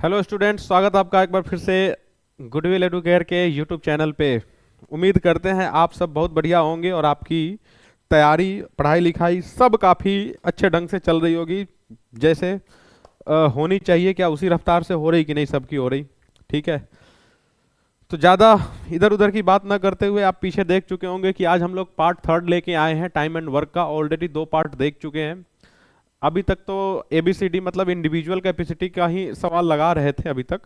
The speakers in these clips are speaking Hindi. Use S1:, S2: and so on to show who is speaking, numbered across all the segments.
S1: हेलो स्टूडेंट्स, स्वागत है आपका एक बार फिर से गुडविल एडुकेयर के यूट्यूब चैनल पे। उम्मीद करते हैं आप सब बहुत बढ़िया होंगे और आपकी तैयारी, पढ़ाई लिखाई सब काफ़ी अच्छे ढंग से चल रही होगी, जैसे होनी चाहिए। क्या उसी रफ्तार से हो रही कि नहीं? सबकी हो रही। ठीक है, तो ज़्यादा इधर उधर की बात ना करते हुए आप पीछे देख चुके होंगे कि आज हम लोग पार्ट 3 लेके आए हैं टाइम एंड वर्क का। ऑलरेडी 2 पार्ट देख चुके हैं। अभी तक तो एबीसीडी मतलब इंडिविजुअल कैपेसिटी का ही सवाल लगा रहे थे। अभी तक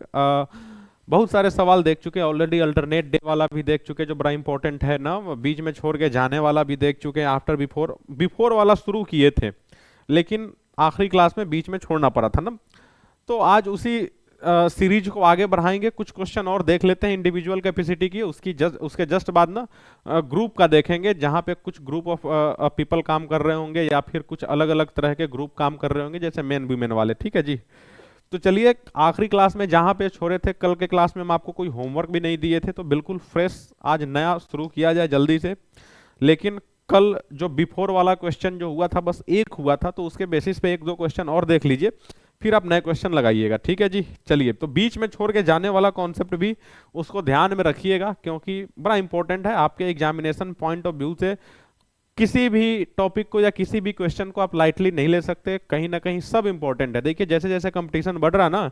S1: बहुत सारे सवाल देख चुके हैं ऑलरेडी। अल्टरनेट डे वाला भी देख चुके हैं जो बड़ा इंपॉर्टेंट है ना, बीच में छोड़ के जाने वाला भी देख चुके हैं। आफ्टर बिफोर बिफोर वाला शुरू किए थे लेकिन आखिरी क्लास में बीच में छोड़ना पड़ा था ना, तो आज उसी सीरीज को आगे बढ़ाएंगे। कुछ क्वेश्चन और देख लेते हैं इंडिविजुअल कैपेसिटी की, उसके जस्ट बाद ना ग्रुप का देखेंगे, जहां पे कुछ ग्रुप ऑफ पीपल काम कर रहे होंगे या फिर कुछ अलग अलग तरह के ग्रुप काम कर रहे होंगे, जैसे मेन वीमेन वाले। ठीक है जी। तो चलिए, आखिरी क्लास में जहां पे छोड़े थे, कल के क्लास में हम आपको कोई होमवर्क भी नहीं दिए थे, तो बिल्कुल फ्रेश आज नया शुरू किया जाए जल्दी से। लेकिन कल जो बिफोर वाला क्वेश्चन जो हुआ था, बस एक हुआ था, तो उसके बेसिस पे 1-2 क्वेश्चन और देख लीजिए, फिर आप नए क्वेश्चन लगाइएगा। ठीक है जी। चलिए, तो बीच में छोड़ के जाने वाला कॉन्सेप्ट भी उसको ध्यान में रखिएगा, क्योंकि बड़ा इंपॉर्टेंट है आपके एग्जामिनेशन पॉइंट ऑफ व्यू से। किसी भी टॉपिक को या किसी भी क्वेश्चन को आप लाइटली नहीं ले सकते, कहीं ना कहीं सब इंपॉर्टेंट है। देखिए, जैसे जैसे कंपटीशन बढ़ रहा ना,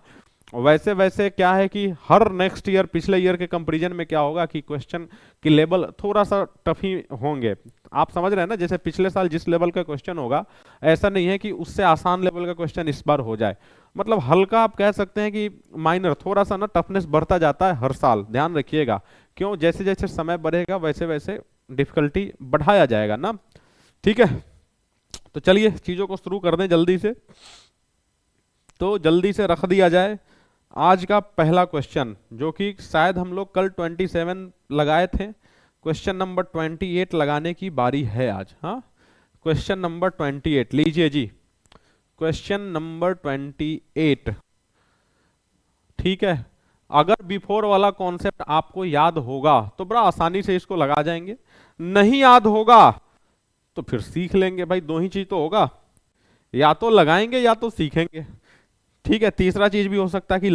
S1: वैसे वैसे क्या है कि हर नेक्स्ट ईयर पिछले ईयर के कंपैरिजन में क्या होगा कि क्वेश्चन की लेवल थोड़ा सा टफ ही होंगे। आप समझ रहे हैं ना, जैसे पिछले साल जिस लेवल का क्वेश्चन होगा, ऐसा नहीं है कि उससे आसान लेवल का क्वेश्चन इस बार हो जाए। मतलब हल्का आप कह सकते हैं कि माइनर, थोड़ा सा ना टफनेस बढ़ता जाता है हर साल। ध्यान रखिएगा, क्यों? जैसे जैसे समय बढ़ेगा वैसे वैसे डिफिकल्टी बढ़ाया जाएगा ना। ठीक है, तो चलिए चीजों को शुरू कर दें जल्दी से। तो जल्दी से रख दिया जाए आज का पहला क्वेश्चन, जो कि शायद हम लोग कल 27 लगाए थे। क्वेश्चन नंबर 28 लगाने की बारी है आज। हाँ, क्वेश्चन नंबर 28 लीजिए जी। Question number 28। ठीक है, अगर बिफोर वाला कॉन्सेप्ट आपको याद होगा तो बड़ा आसानी से इसको लगा जाएंगे। नहीं याद होगा तो फिर सीख लेंगे भाई। 2 ही चीज तो होगा, या तो लगाएंगे या तो सीखेंगे। ठीक है, तीसरा चीज भी हो सकता है कि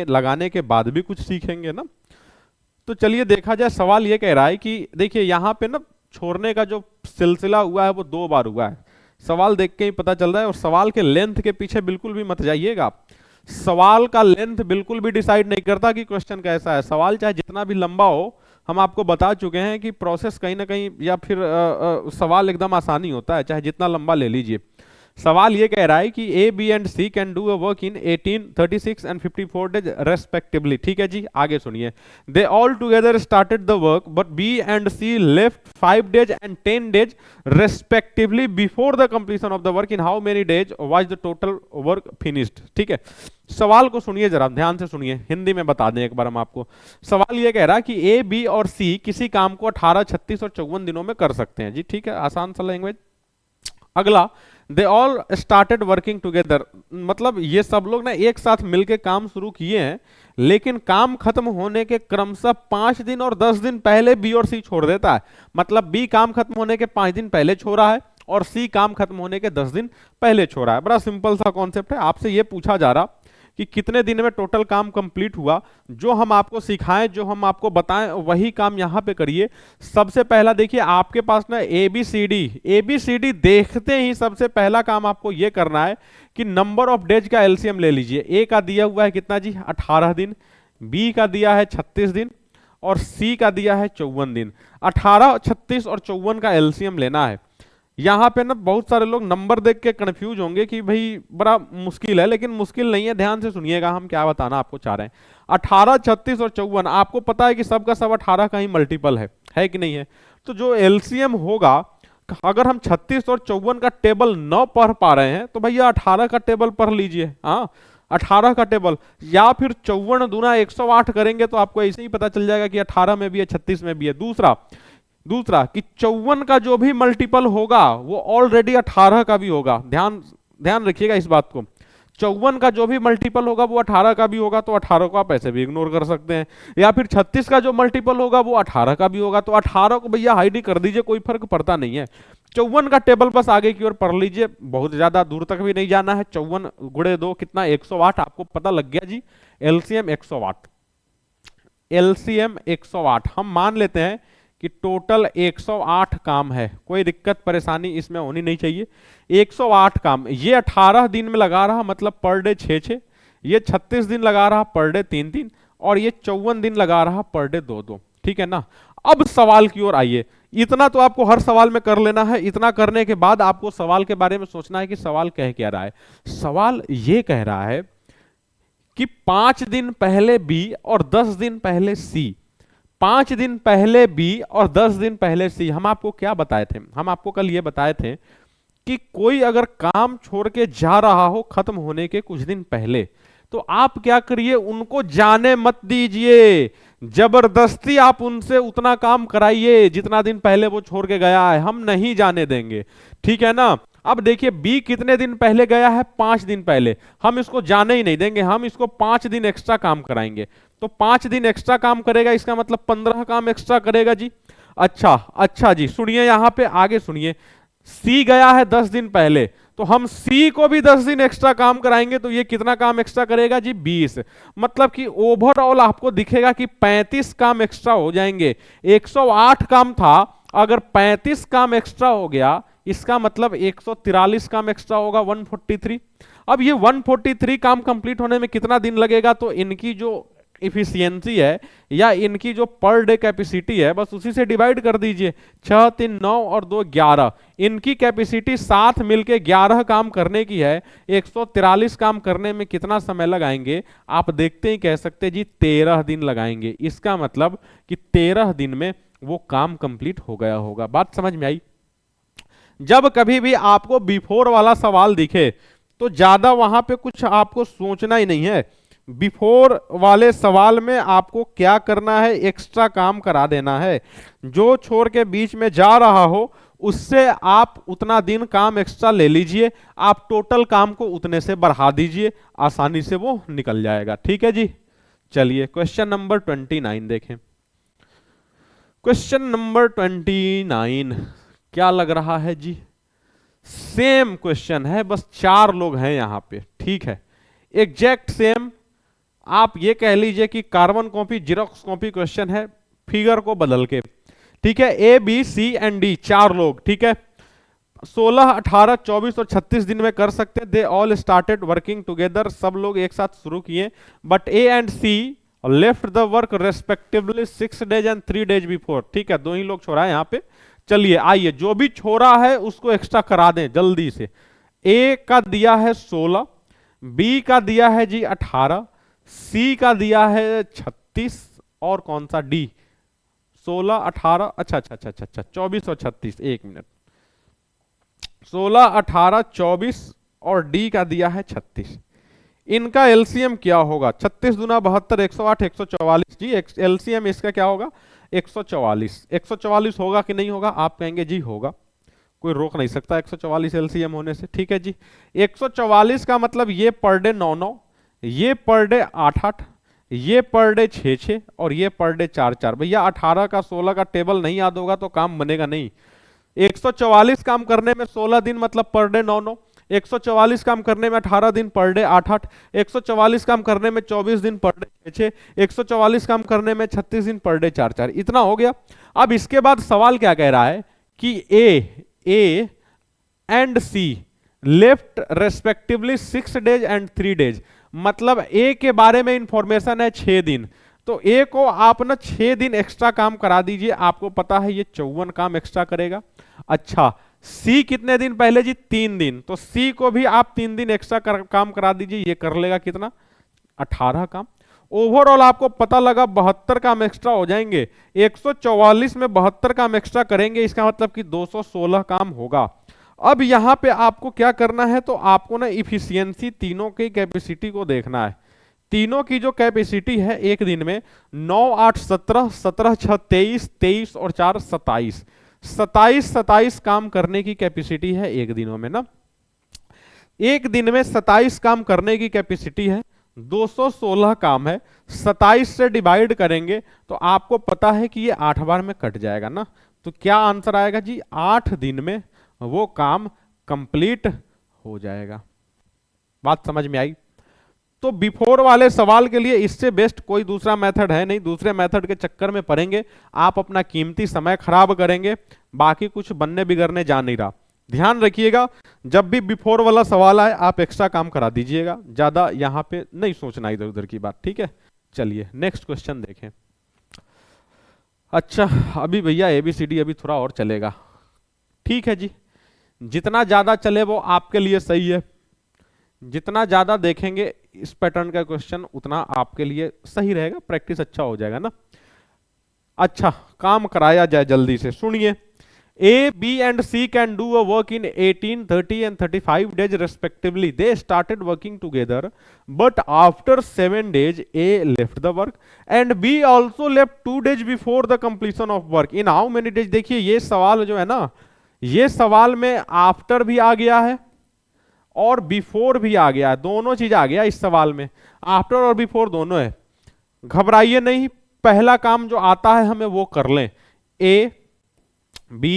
S1: लगाने के बाद भी कुछ सीखेंगे ना। तो चलिए देखा जाए। सवाल ये कह रहा है कि देखिए यहां पे ना छोड़ने का जो सिलसिला हुआ है वो 2 बार हुआ है। सवाल देख के ही पता चल रहा है। और सवाल के लेंथ के पीछे बिल्कुल भी मत जाइएगा। सवाल का लेंथ बिल्कुल भी डिसाइड नहीं करता कि क्वेश्चन कैसा है। सवाल चाहे जितना भी लंबा हो, हम आपको बता चुके हैं कि प्रोसेस कहीं ना कहीं या फिर सवाल एकदम आसानी होता है, चाहे जितना लंबा ले लीजिए। सवाल ये कह रहा है कि A B and C can do a work in 18, 36 and 54 days respectively. ठीक है जी, आगे सुनिए। They all together started the work but B and C left 5 days and 10 days respectively before the completion of the work. In how many days was the total work finished. ठीक है, सवाल को सुनिए जरा, ध्यान से सुनिए, हिंदी में बता दें एक बार हम आपको। सवाल ये कह रहा है कि ए बी और सी किसी काम को 18, 36 और 54 दिनों में कर सकते हैं जी। ठीक है, आसान सा लैंग्वेज। अगला, दे ऑल स्टार्टेड वर्किंग टुगेदर, मतलब ये सब लोग ना एक साथ मिलकर काम शुरू किए हैं, लेकिन काम खत्म होने के क्रमशः 5 दिन और 10 दिन पहले बी और सी छोड़ देता है। मतलब बी काम खत्म होने के 5 दिन पहले छोड़ा है और सी काम खत्म होने के 10 दिन पहले छोड़ा है। बड़ा सिंपल सा कॉन्सेप्ट है। आपसे ये पूछा जा रहा कि कितने दिन में टोटल काम कंप्लीट हुआ। जो हम आपको सिखाएं, जो हम आपको बताएं, वही काम यहां पे करिए। सबसे पहला देखिए, आपके पास ना एबीसीडी देखते ही सबसे पहला काम आपको यह करना है कि नंबर ऑफ डेज का एलसीएम ले लीजिए। ए का दिया हुआ है कितना जी? 18 दिन। बी का दिया है 36 दिन और सी का दिया है 54 दिन। 18, 36 और 54 का एलसीएम लेना है। यहां पे ना बहुत सारे लोग नंबर देख के कंफ्यूज होंगे कि भाई बड़ा मुश्किल है, लेकिन मुश्किल नहीं है। ध्यान से सुनिएगा हम क्या बताना आपको चाह रहे हैं। 18, 36 और 54 आपको पता है कि सबका सब 18 का ही मल्टीपल है कि नहीं है? तो जो एलसीएम होगा, अगर हम 36 और 54 का टेबल न पढ़ पा रहे हैं तो भैया 18 का टेबल पढ़ लीजिए। हाँ, 18 का टेबल, या फिर 54 दूना 108 करेंगे तो आपको ऐसे ही पता चल जाएगा कि 18 में भी है, 36 में भी है। दूसरा कि 54 का जो भी मल्टीपल होगा वो ऑलरेडी 18 का भी होगा। ध्यान रखिएगा इस बात को। 54 का जो भी मल्टीपल होगा वो 18 का भी होगा, तो 18 को आप ऐसे भी इग्नोर कर सकते हैं। या फिर 36 का जो मल्टीपल होगा वो 18 का भी होगा, तो 18 को भैया हाइड ही कर दीजिए, कोई फर्क पड़ता नहीं है। 54 का टेबल बस आगे की ओर पढ़ लीजिए, बहुत ज्यादा दूर तक भी नहीं जाना है। 54 गुणे 2 कितना? 108। आपको पता लग गया जी, एलसीएम 108, एलसीएम 108 हम मान लेते हैं कि टोटल 108 काम है, कोई दिक्कत परेशानी इसमें होनी नहीं चाहिए। 108 काम, ये 18 दिन में लगा रहा मतलब पर डे 6-6, ये 36 दिन लगा रहा पर डे 3-3, और ये 54 दिन लगा रहा पर डे 2-2, ठीक है ना। अब सवाल की ओर आइए। इतना तो आपको हर सवाल में कर लेना है। इतना करने के बाद आपको सवाल के बारे में सोचना है कि सवाल कह क्या रहा है। सवाल ये कह रहा है कि 5 दिन पहले बी और 10 दिन पहले सी, 5 दिन पहले बी और 10 दिन पहले सी। हम आपको क्या बताए थे? हम आपको कल ये बताए थे कि कोई अगर काम छोड़ के जा रहा हो खत्म होने के कुछ दिन पहले, तो आप क्या करिए, उनको जाने मत दीजिए, जबरदस्ती आप उनसे उतना काम कराइए जितना दिन पहले वो छोड़ के गया है, हम नहीं जाने देंगे, ठीक है ना। अब देखिए बी कितने दिन पहले गया है? 5 दिन पहले, हम इसको जाने ही नहीं देंगे, हम इसको 5 दिन एक्स्ट्रा काम कराएंगे। तो 5 दिन एक्स्ट्रा काम करेगा, इसका मतलब 15 काम एक्स्ट्रा करेगा जी। अच्छा जी, सुनिए यहां पे आगे सुनिए। सी गया है 10 दिन पहले, तो हम सी को भी 10 दिन एक्स्ट्रा काम कराएंगे, तो ये कितना काम एक्स्ट्रा करेगा जी? 20। मतलब कि ओवरऑल आपको दिखेगा कि 35 काम एक्स्ट्रा हो जाएंगे। 108 काम था, अगर 35 काम एक्स्ट्रा हो गया, इसका मतलब 143 काम एक्स्ट्रा होगा, 143। अब ये 143 काम कंप्लीट होने में कितना दिन लगेगा? तो इनकी जो इफिशियंसी है या इनकी जो पर डे कैपेसिटी है, बस उसी से डिवाइड कर दीजिए। 6 3 9 और 2 11, इनकी कैपेसिटी साथ मिलके 11 काम करने की है। 143 काम करने में कितना समय लगाएंगे? आप देखते ही कह सकते जी 13 दिन लगाएंगे। इसका मतलब कि 13 दिन में वो काम कंप्लीट हो गया होगा। बात समझ में आई? जब कभी भी आपको बिफोर वाला सवाल दिखे तो ज्यादा वहां पे कुछ आपको सोचना ही नहीं है। बिफोर वाले सवाल में आपको क्या करना है? एक्स्ट्रा काम करा देना है। जो छोड़ के बीच में जा रहा हो उससे आप उतना दिन काम एक्स्ट्रा ले लीजिए, आप टोटल काम को उतने से बढ़ा दीजिए, आसानी से वो निकल जाएगा। ठीक है जी। चलिए क्वेश्चन नंबर 29 देखें। क्वेश्चन नंबर 29 क्या लग रहा है जी? सेम क्वेश्चन है, बस 4 लोग हैं यहां पे। ठीक है, एग्जैक्ट सेम। आप ये कह लीजिए कि carbon copy xerox copy question है, फिगर को बदल के। ठीक है, A B C and D 4 लोग। ठीक है, 16, 18, 24 और 36 दिन में कर सकते हैं। They all started working together, सब लोग एक साथ शुरू किए। But A and C left the work respectively 6 days and 3 days before. ठीक है, 2 ही लोग छोड़ा है यहाँ पे। चलिए आइए, जो भी छोड़ा है उसको एक्स्ट्रा करा दें जल्दी से। ए का दिया है 16, बी का दिया है जी 18, सी का दिया है 36, और कौन सा? डी। 16, 18, अच्छा 24 और 36। 1 मिनट, 16, 18, 24 और डी का दिया है 36। इनका एलसीएम क्या होगा? 36 दूना 72, 108, 144 जी। एलसीएम इसका क्या होगा? 144। 144 होगा कि नहीं होगा? आप कहेंगे जी होगा, कोई रोक नहीं सकता 144 एलसीएम होने से। ठीक है जी, 144 का मतलब ये पर डे 9-9, ये पर डे 8-8, ये पर डे 6-6 और ये पर डे 4-4। भैया 18 का 16 का टेबल नहीं याद होगा तो काम बनेगा नहीं। 144 काम करने में 16 दिन मतलब पर डे 9-9, 144 काम करने में 18 दिन पर डे 8-8, 144 काम करने में 24 दिन पर डे 6-6, 144 काम करने में 36 दिन पर डे 4-4। इतना हो गया। अब इसके बाद सवाल क्या कह रहा है कि A and C left respectively 6 days and 3 days. मतलब ए के बारे में इंफॉर्मेशन है 6 दिन, तो ए को आप ना 6 दिन एक्स्ट्रा काम करा दीजिए। आपको पता है ये 54 काम एक्स्ट्रा करेगा। अच्छा, सी कितने दिन पहले जी? 3 दिन, तो सी को भी आप 3 दिन एक्स्ट्रा काम करा दीजिए। ये कर लेगा कितना? 18 काम। ओवरऑल आपको पता लगा 72 काम एक्स्ट्रा हो जाएंगे। 144 में 72 काम एक्स्ट्रा करेंगे, इसका मतलब कि 216 काम होगा। अब यहां पे आपको क्या करना है? तो आपको ना इफिशियंसी तीनों की कैपेसिटी को देखना है। तीनों की जो कैपेसिटी है एक दिन में 9, 8, 17, 17, 6, 23, 23 और 4, 27, 27 काम करने की कैपेसिटी है एक दिनों में ना। एक दिन में 27 काम करने की कैपेसिटी है, 216 काम है। 27 से डिवाइड करेंगे तो आपको पता है कि ये 8 बार में कट जाएगा ना। तो क्या आंसर आएगा जी? 8 दिन में वो काम कंप्लीट हो जाएगा। बात समझ में आई? तो बिफोर वाले सवाल के लिए इससे बेस्ट कोई दूसरा मेथड है नहीं, दूसरे मेथड के चक्कर में पड़ेंगे आप अपना कीमती समय खराब करेंगे, बाकी कुछ बनने बिगड़ने जा नहीं रहा। ध्यान रखिएगा, जब भी बिफोर वाला सवाल आए आप एक्स्ट्रा काम करा दीजिएगा, ज्यादा यहां पे नहीं सोचना इधर उधर की बात, ठीक है। चलिए नेक्स्ट क्वेश्चन देखें। अच्छा अभी भैया ABCD अभी थोड़ा और चलेगा, ठीक है जी, जितना ज्यादा चले वो आपके लिए सही है, जितना ज्यादा देखेंगे इस पैटर्न का क्वेश्चन उतना आपके लिए सही रहेगा, प्रैक्टिस अच्छा हो जाएगा ना। अच्छा काम कराया जाए जल्दी से, सुनिए। A, B and C can do a work in 18, 30 and 35 days respectively. They started working together, but after 7 days A left the work and B also left 2 days before the completion of work. In how many days? देखिए ये सवाल जो है ना, ये सवाल में आफ्टर भी आ गया है और बिफोर भी आ गया है, दोनों चीज आ गया इस सवाल में, आफ्टर और बिफोर दोनों है। घबराइए नहीं, पहला काम जो आता है हमें वो कर लें। A, B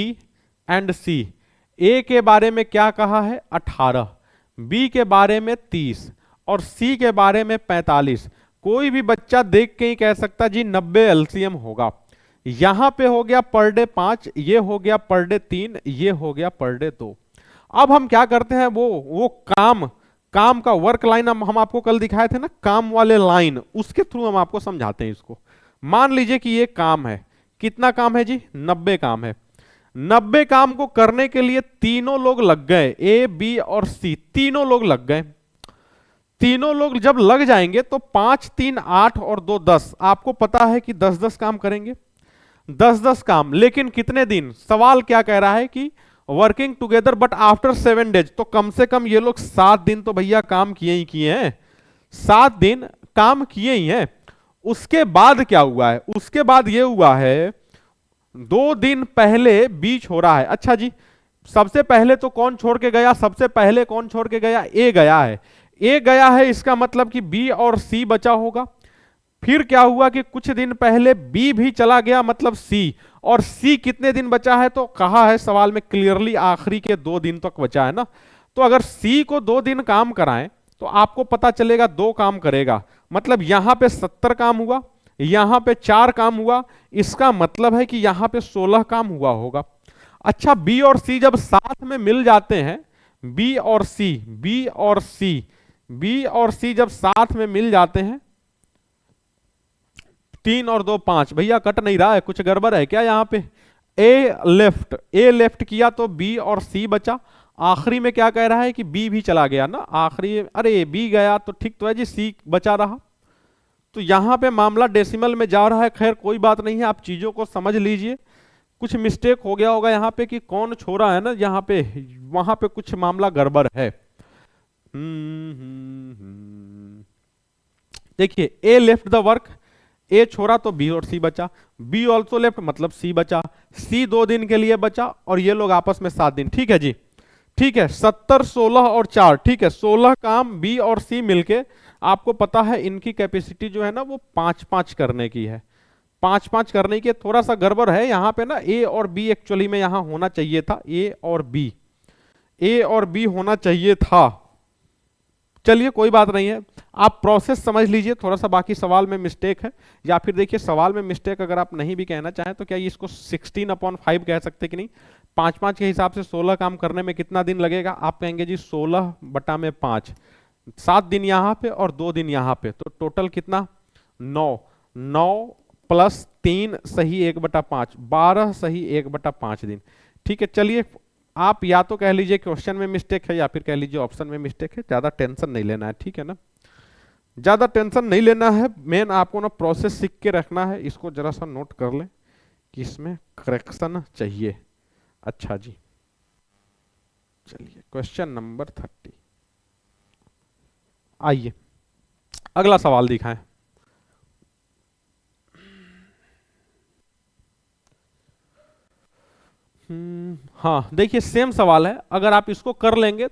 S1: and C। A के बारे में क्या कहा है 18, B के बारे में 30 और C के बारे में 45। कोई भी बच्चा देख के ही कह सकता जी 90 एलसीएम होगा। यहां पे हो गया पर डे 5, ये हो गया पर डे 3, ये हो गया पर डे 2। अब हम क्या करते हैं, वो काम का वर्क लाइन हम आपको कल दिखाए थे ना, काम वाले लाइन, उसके थ्रू हम आपको समझाते हैं इसको। मान लीजिए कि ये काम है, कितना काम है जी 90 काम है। 90 काम को करने के लिए तीनों लोग लग गए, A, B और C तीनों लोग लग गए। तीनों लोग जब लग जाएंगे तो 5, 3, 8 और 2, 10। आपको पता है कि 10-10 काम करेंगे, 10-10 काम, लेकिन कितने दिन? सवाल क्या कह रहा है कि working together but after 7 days, तो कम से कम ये लोग 7 दिन तो भैया काम किए ही किए हैं, 7 दिन काम किए ही हैं। उसके बाद क्या हुआ है? उसके बाद ये हुआ है 2 दिन पहले बी छोड़ा है। अच्छा जी, सबसे पहले तो कौन छोड़ के गया? सबसे पहले कौन छोड़ के गया? ए गया है। ए गया है, इसका मतलब कि बी और सी बचा होगा। फिर क्या हुआ कि कुछ दिन पहले बी भी चला गया, मतलब सी, और सी कितने दिन बचा है? तो कहा है सवाल में क्लियरली आखिरी के 2 दिन तक बचा है ना। तो अगर सी को 2 दिन काम कराएं तो आपको पता चलेगा 2 काम करेगा, मतलब यहां पे 70 काम हुआ, यहां पे 4 काम हुआ, इसका मतलब है कि यहां पे 16 काम हुआ होगा। अच्छा, बी और सी जब साथ में मिल जाते हैं, बी और सी जब साथ में मिल जाते हैं, 3 और 2 5, भैया कट नहीं रहा है, कुछ गड़बड़ है क्या यहाँ पे? ए लेफ्ट किया तो बी और सी बचा। आखिरी में क्या कह रहा है कि बी भी चला गया ना आखिरी, अरे बी गया तो ठीक तो है जी, सी बचा रहा। तो यहां पे मामला डेसिमल में जा रहा है। खैर कोई बात नहीं है, आप चीजों को समझ लीजिए। कुछ मिस्टेक हो गया होगा यहाँ पे कि कौन छोड़ा है ना, यहाँ पे वहां पे कुछ मामला गड़बड़ है। देखिए, ए लेफ्ट द वर्क, ए छोड़ा तो बी और सी बचा, बी ऑल्सो लेफ्ट मतलब सी बचा, सी 2 दिन के लिए बचा, और ये लोग आपस में 7 दिन। ठीक है जी, ठीक है। 70, 16 और 4, ठीक है, 16 काम बी और सी मिलके, आपको पता है इनकी कैपेसिटी जो है ना वो 5-5 करने की है। 5-5 करने की, थोड़ा सा गड़बड़ है यहाँ पे ना, ए और बी एक्चुअली में यहाँ होना चाहिए था, ए और बी होना चाहिए था। चलिए कोई बात नहीं है, आप प्रोसेस समझ लीजिए। थोड़ा सा बाकी सवाल में मिस्टेक है, या फिर देखिए सवाल में मिस्टेक अगर आप नहीं भी कहना चाहें तो क्या इसको 16/5 कह सकते कि नहीं? 5-5 के हिसाब से 16 काम करने में कितना दिन लगेगा? आप कहेंगे जी 16/5, 7 दिन यहाँ पे और 2 दिन यहाँ पे, तो टोटल कितना? 9 प्लस 3 सही 1/5, 12 सही 1/5 दिन। ठीक है, चलिए आप या तो कह लीजिए क्वेश्चन में मिस्टेक है या फिर कह लीजिए ऑप्शन में मिस्टेक है, ज्यादा टेंशन नहीं लेना है, ठीक है ना, ज्यादा टेंशन नहीं लेना है। मेन आपको ना प्रोसेस सीख के रखना है, इसको जरा सा नोट कर लें कि इसमें करेक्शन चाहिए। अच्छा जी, चलिए क्वेश्चन नंबर 30, आइए अगला सवाल दिखाएं। हाँ देखिए, सेम सवाल है, अगर आप इसको कर लेंगे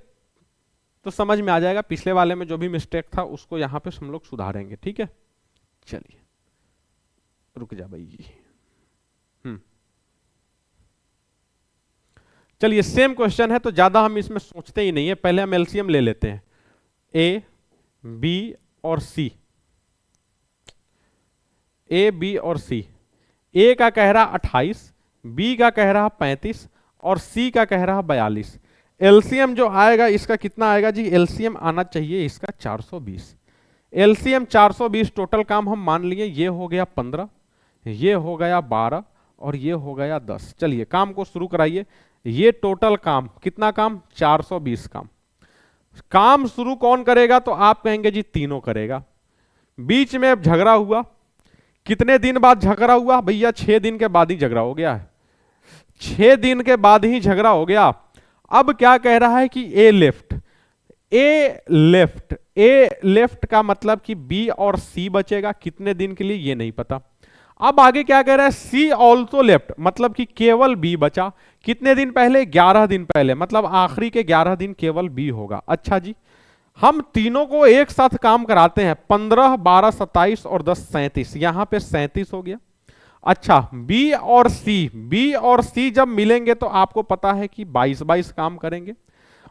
S1: तो समझ में आ जाएगा। पिछले वाले में जो भी मिस्टेक था उसको यहां पे हम लोग सुधारेंगे, ठीक है। चलिए रुक जा भाई जी। चलिए सेम क्वेश्चन है तो ज्यादा हम इसमें सोचते ही नहीं है, पहले हम एलसीएम ले लेते हैं। ए, बी और सी, ए बी और सी, ए का कह रहा 28, बी का कह रहा 35 और सी का कह रहा 42। एलसीएम जो आएगा इसका कितना आएगा जी? एलसीएम आना चाहिए इसका 420। एलसीएम 420, टोटल काम हम मान लिए ये हो गया 15, ये हो गया 12 और ये हो गया 10। चलिए काम को शुरू कराइए। ये टोटल काम कितना काम? 420 काम। काम शुरू कौन करेगा? तो आप कहेंगे जी तीनों करेगा। बीच में झगड़ा हुआ, कितने दिन बाद झगड़ा हुआ भैया? 6 दिन के बाद ही झगड़ा हो गया है, 6 दिन के बाद ही झगड़ा हो गया। अब क्या कह रहा है कि ए लेफ्ट, ए लेफ्ट, ए लेफ्ट का मतलब कि बी और सी बचेगा, कितने दिन के लिए ये नहीं पता। अब आगे क्या कह रहा है? सी ऑल्सो लेफ्ट, मतलब कि केवल बी बचा, कितने दिन पहले? 11 दिन पहले, मतलब आखिरी के 11 दिन केवल बी होगा। अच्छा जी, हम तीनों को एक साथ काम कराते हैं, 15, 12, 27 और 10, 37। यहां पे 37 हो गया। अच्छा, बी और सी, बी और सी जब मिलेंगे तो आपको पता है कि 22-22 काम करेंगे,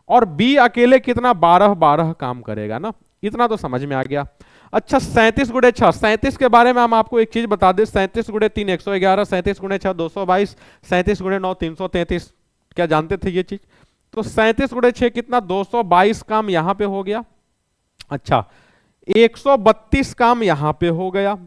S1: और बी अकेले कितना? 12-12 काम करेगा ना, इतना तो समझ में आ गया। अच्छा, 37 गुणे 6, 37 के बारे में हम आपको एक चीज बता दें, 37 गुणे 3 111, 37 गुणे 6 222, 37 गुणे 9 333। क्या जानते थे ये चीज? तो 37 गुणे 6 कितना? 222 काम यहां पे हो गया। अच्छा, 132 काम यहां पे हो गया।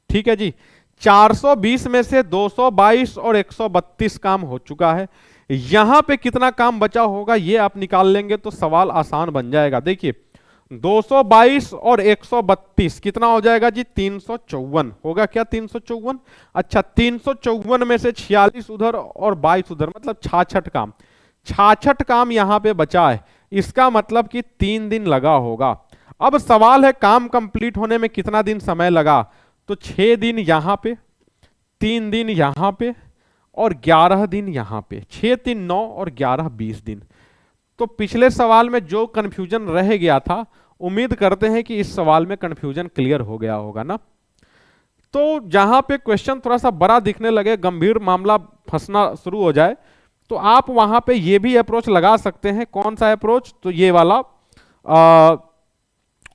S1: ठीक है जी, 420 में से 222 और 132 काम हो चुका है। यहां पे कितना काम बचा होगा ये आप निकाल लेंगे तो सवाल आसान बन जाएगा। देखिए 222 और 132 कितना हो जाएगा जी? 354 होगा क्या? 354। अच्छा, 354 में से 46 उधर और 22 उधर, मतलब 66 काम, 66 काम यहां पे बचा है। इसका मतलब कि 3 दिन लगा होगा। अब सवाल है काम कंप्लीट होने में कितना दिन समय लगा? तो 6 दिन यहां पे, 3 दिन यहां पे और 11 दिन यहां पे। 6 3 9 और 11 20 दिन। तो पिछले सवाल में जो कंफ्यूजन रह गया था, उम्मीद करते हैं कि इस सवाल में कंफ्यूजन क्लियर हो गया होगा ना। तो जहां पे क्वेश्चन थोड़ा सा बड़ा दिखने लगे, गंभीर मामला फंसना शुरू हो जाए, तो आप वहां पे ये भी अप्रोच लगा सकते हैं। कौन सा अप्रोच? तो ये वाला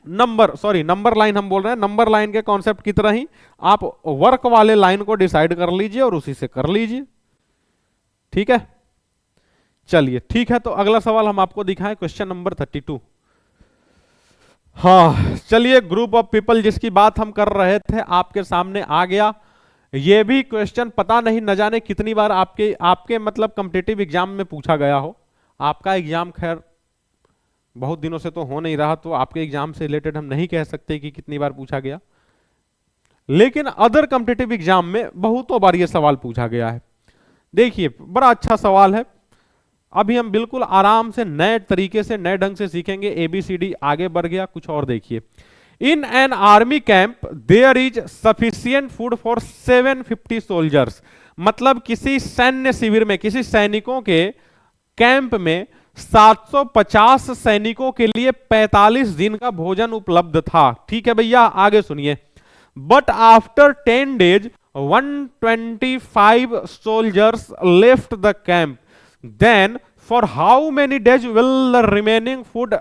S1: नंबर लाइन हम बोल रहे हैं। नंबर लाइन के कॉन्सेप्ट की तरह ही आप वर्क वाले लाइन को डिसाइड कर लीजिए और उसी से कर लीजिए। ठीक है, चलिए ठीक है। तो अगला सवाल हम आपको दिखाएं, क्वेश्चन नंबर 32। हाँ चलिए, ग्रुप ऑफ पीपल जिसकी बात हम कर रहे थे आपके सामने आ गया। ये भी क्वेश्चन पता नहीं न जाने कितनी बार आपके मतलब कॉम्पिटिटिव एग्जाम में पूछा गया हो। आपका एग्जाम खैर बहुत दिनों से तो हो नहीं रहा, तो आपके एग्जाम से रिलेटेड हम नहीं कह सकते कि कितनी बार पूछा गया, लेकिन अदर कॉम्पिटिटिव एग्जाम में बहुतों बार ये सवाल पूछा गया है। देखिए बड़ा अच्छा सवाल है। अभी हम बिल्कुल आराम से नए तरीके से, नए ढंग से सीखेंगे। ABCD आगे बढ़ गया। कुछ और देखिए, in an army camp there is sufficient food for 750 soldiers, मतलब किसी सैन्य शिविर में, किसी सैनिकों के कैंप में 750 सैनिकों के लिए 45 दिन का भोजन उपलब्ध था। ठीक है भैया, आगे सुनिए। But after 10 days 125 soldiers left the camp. Then for how many days will the remaining food